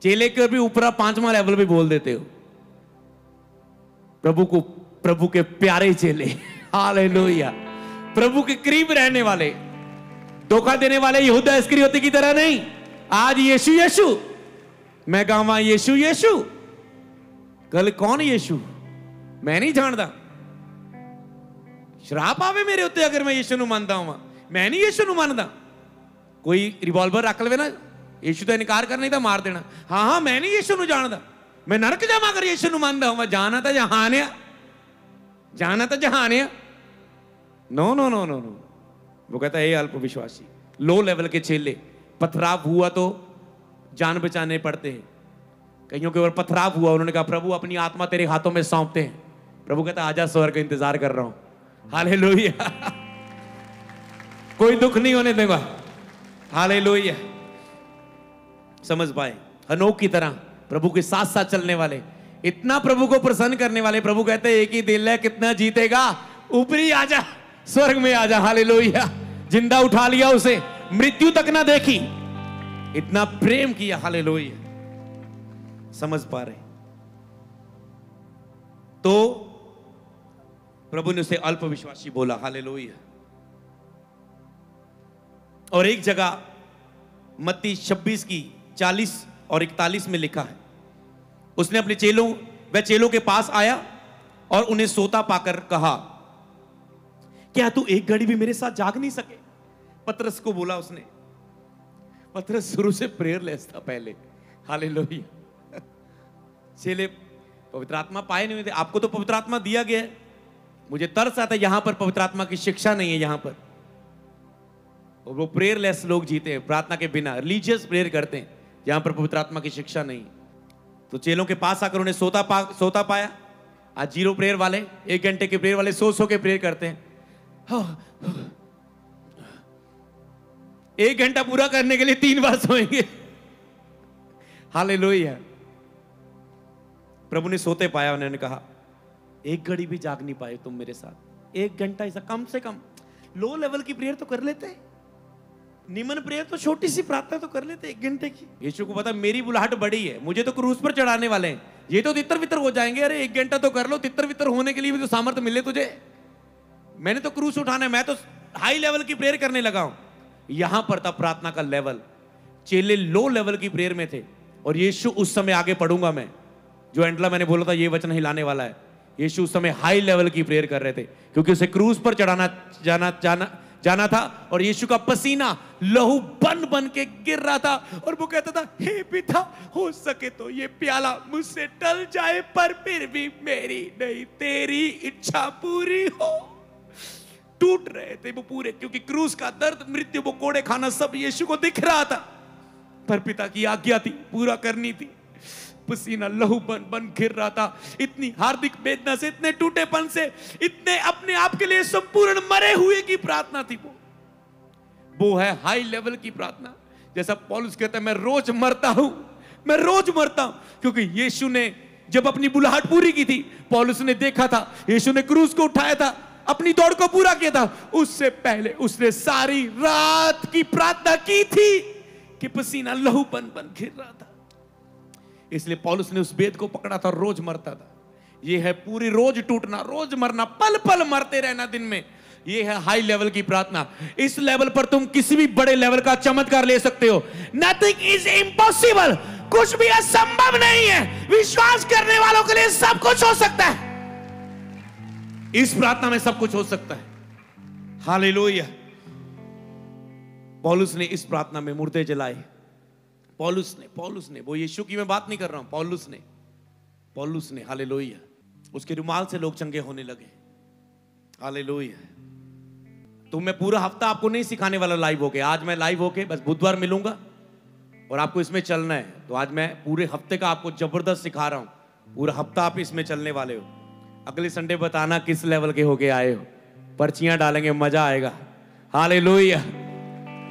चेले के भी ऊपर 5वां लेवल भी बोल देते हो, प्रभु को, प्रभु के प्यारे चेले, हालेलुया। प्रभु के करीब रहने वाले, धोखा देने वाले यहूदा इस्करियोती की तरह नहीं। आज यीशु यीशु, मैं गावा यीशु यीशु, कल कौन यीशु मैं नहीं जानता। शराब आवे मेरे उत्ते अगर मैं यीशु नु मानता हूं, मैं नहीं यीशु नु मानता। कोई रिवॉल्वर रख ले ना, यीशु तो इनकार करना ही था, मार देना। हाँ हाँ, मैं नहीं यीशु नु जानता, मैं नरक जावा अगर यीशु नु मानता हूं। जाना था जहान है, जाना था जहान है। No no no no no. वो कहता है अल्प विश्वासी, लो लेवल के चेले। पथराव हुआ तो जान बचाने पड़ते हैं। कईयों के ऊपर पथराव हुआ, उन्होंने कहा प्रभु अपनी आत्मा तेरे हाथों में सौंपते हैं। प्रभु कहता आजा, स्वर्ग का इंतजार कर रहा हूं, हालेलुया। कोई दुख नहीं होने देगा, हालेलुया। समझ पाए? हनोक की तरह प्रभु के साथ साथ चलने वाले, इतना प्रभु को प्रसन्न करने वाले। प्रभु कहते हैं एक ही दिल है, कितना जीतेगा? ऊपरी आजा, स्वर्ग में आजा, हालेलुया। जिंदा उठा लिया उसे, मृत्यु तक ना देखी, इतना प्रेम किया, हालेलुया। समझ पा रहे? तो प्रभु ने उसे अल्प विश्वासी बोला, हालेलुया। और एक जगह मत्ती 26 की 40 और 41 में लिखा है, उसने अपने चेलों व चेलों के पास आया और उन्हें सोता पाकर कहा, क्या तू एक घड़ी भी मेरे साथ जाग नहीं सके? पतरस को बोला उसने। पतरस शुरू से प्रेयरलेस था पहले, हालेलुया। चेले पवित्र आत्मा पाए नहीं हुए थे। आपको तो पवित्र आत्मा दिया गया है। मुझे तरस आता है, यहां पर पवित्र आत्मा की शिक्षा नहीं है यहां पर, और वो प्रेयरलेस लोग जीते हैं, प्रार्थना के बिना रिलीजियस प्रेयर करते हैं, जहां पर पवित्र आत्मा की शिक्षा नहीं। तो चेलों के पास आकर उन्हें सोता पाया। आज 0 प्रेयर वाले, 1 घंटे के प्रेयर वाले सो के प्रेयर करते हैं। 1 घंटा पूरा करने के लिए 3 बार सोएंगे, हालेलुया। प्रभु ने सोते पाया, उन्होंने कहा 1 घड़ी भी जाग नहीं पाए तुम मेरे साथ, 1 घंटा ऐसा कम से कम। लो लेवल की प्रेयर तो कर लेते हैं, निमन प्रेयर तो छोटी सी प्रार्थना तो कर लेते 1 घंटे की। यीशु को पता मेरी बुलाहट बड़ी है, मुझे तो क्रूस पर चढ़ाने वाले हैं, ये तो तितर बितर हो जाएंगे। अरे 1 घंटा तो कर लो, तितर बितर होने के लिए भी तो सामर्थ्य मिले तुझे। मैंने तो क्रूस उठाना है, मैं तो हाई लेवल की प्रेयर करने लगा हूं। यहां पर था प्रार्थना का लेवल। चेले लो लेवल की प्रेयर में थे, और यीशु उस समय, आगे पढ़ूंगा मैं, जो एंडला मैंने बोला था ये वचन हिलाने वाला है, यीशु उस समय हाई लेवल की प्रेयर कर रहे थे, क्योंकि उसे क्रूस पर चढ़ाना जाना था। और यीशु का पसीना लहू बन बन के गिर रहा था, और वो कहता था, हे पिता, हो सके तो ये प्याला मुझसे टल जाए, पर फिर भी मेरी नहीं तेरी इच्छा पूरी हो। टूट रहे थे वो पूरे, क्योंकि क्रूस का दर्द, मृत्यु, वो कोड़े खाना सब यीशु को दिख रहा था, पर पिता की आज्ञा थी, पूरा करनी थी। पसीना लहू बन बन गिर रहा था, इतनी हार्दिक वेदना से, इतने टूटेपन से, इतने अपने आप के लिए संपूर्ण मरे हुए की प्रार्थना थी। वो है हाई लेवल की प्रार्थना। जैसा पौलुस कहता है, मैं रोज मरता हूं, मैं रोज मरता हूं, क्योंकि यीशु ने जब अपनी बुलाहट पूरी की थी, पौलुस ने देखा था, यीशु ने क्रूस को उठाया था, अपनी दौड़ को पूरा किया था, उससे पहले उसने सारी रात की प्रार्थना की थी कि पसीना लहू बन बन गिर रहा था। इसलिए पौलुस ने उस वेद को पकड़ा था, रोज मरता था। यह है पूरी रोज टूटना, रोज मरना, पल पल मरते रहना दिन में। यह है हाई लेवल की प्रार्थना। इस लेवल पर तुम किसी भी बड़े लेवल का चमत्कार ले सकते हो। नथिंग इज इम्पॉसिबल, कुछ भी असंभव नहीं है। विश्वास करने वालों के लिए सब कुछ हो सकता है। इस प्रार्थना में सब कुछ हो सकता है। हालेलुया। पौलुस ने इस प्रार्थना में मुर्दे जलाए। पौलुस ने वो यीशु की मैं बात नहीं कर रहा हूं, पौलुस ने हालेलुया। उसके रुमाल से लोग चंगे होने लगे। हालेलुया। तो मैं पूरा हफ्ता आपको नहीं सिखाने वाला लाइव होके, आज मैं लाइव होके बस बुधवार मिलूंगा और आपको इसमें चलना है। तो आज मैं पूरे हफ्ते का आपको जबरदस्त सिखा रहा हूं। पूरा हफ्ता आप इसमें चलने वाले हो। अगले संडे बताना किस लेवल के होके आए हो, पर्चियां डालेंगे, मजा आएगा। हालेलुया।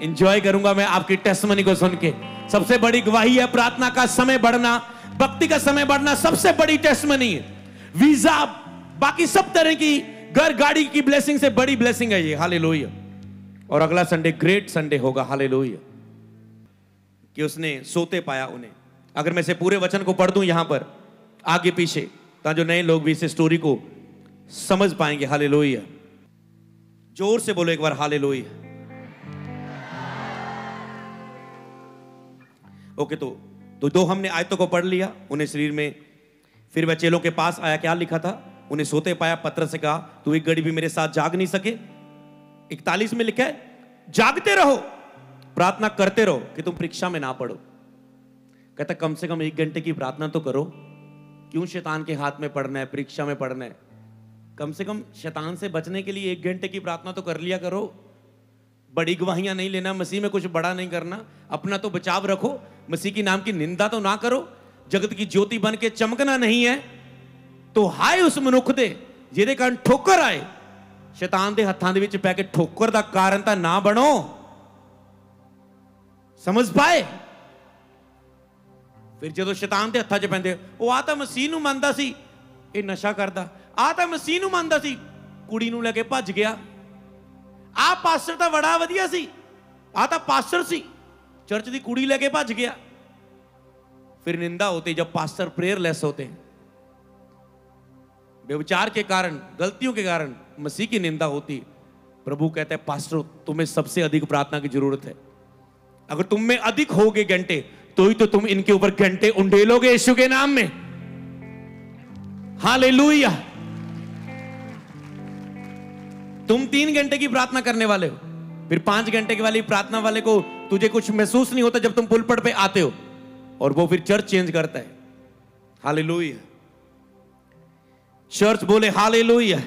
एंजॉय करूंगा मैं आपकी टेस्टमनी को सुन के। सबसे बड़ी गवाही है प्रार्थना का समय बढ़ना, भक्ति का समय बढ़ना सबसे बड़ी टेस्टमनी है। वीजा, बाकी सब तरह की घर गाड़ी की ब्लेसिंग से बड़ी ब्लेसिंग है ये। हालेलुया। और अगला संडे ग्रेट संडे होगा। हालेलुया। कि उसने सोते पाया उन्हें। अगर मैं से पूरे वचन को पढ़ दूं यहां पर आगे पीछे, ताकि जो नए लोग भी इस स्टोरी को समझ पाएंगे। हालेलुया। जोर से बोलो एक बार हालेलुया। ओके, तो दो हमने आयतों को पढ़ लिया। उन्हें शरीर में, फिर वह चेलों के पास आया, क्या लिखा था? उन्हें सोते पाया। पतरस से कहा, तू एक घड़ी भी मेरे साथ जाग नहीं सके? 41 में लिखा है, जागते रहो, प्रार्थना करते रहो कि तुम परीक्षा में ना पड़ो। कहता कम से कम 1 घंटे की प्रार्थना तो करो। क्यों शैतान के हाथ में पड़ना है, परीक्षा में पड़ना है? कम से कम शैतान से बचने के लिए 1 घंटे की प्रार्थना तो कर लिया करो। बड़ी गवाहियां नहीं लेना, मसीह में कुछ बड़ा नहीं करना, अपना तो बचाव रखो, मसीह की नाम की निंदा तो ना करो, जगत की ज्योति बन के चमकना नहीं है। तो हाय उस मनुख दे ਜਿਹਦੇ कारण ठोकर आए। शैतान के हत्थां दे विच पै के ठोकर का कारण तां ना बनो। समझ पाए? फिर जो शैतान के हत्थां च पैंदे, वो आ तां मसीह नूं मनदा सी, ये नशा करदा, आ तां मसीह नूं मनदा सी, कुड़ी नूं लेके भज गया। आ पास्टर तां बड़ा वधिया सी, आ तां पास्टर सी, चर्च दी कुड़ी लेके भज गया। फिर निंदा होती जब पास्टर प्रेयरलेस होते हैं, व्यभिचार के कारण, गलतियों के कारण मसीह की निंदा होती। प्रभु कहते हैं पास्टर तुम्हें सबसे अधिक प्रार्थना की जरूरत है। अगर तुम में अधिक होगे घंटे, तो ही तो तुम इनके ऊपर घंटे उंडेलोगे यीशु के नाम में। हालेलुया। तुम 3 घंटे की प्रार्थना करने वाले हो, फिर 5 घंटे की वाली प्रार्थना वाले को तुझे कुछ महसूस नहीं होता जब तुम पुलपट पे आते हो, और वो फिर चर्च चेंज करता है। हालेलुया। चर्च बोले हालेलुया।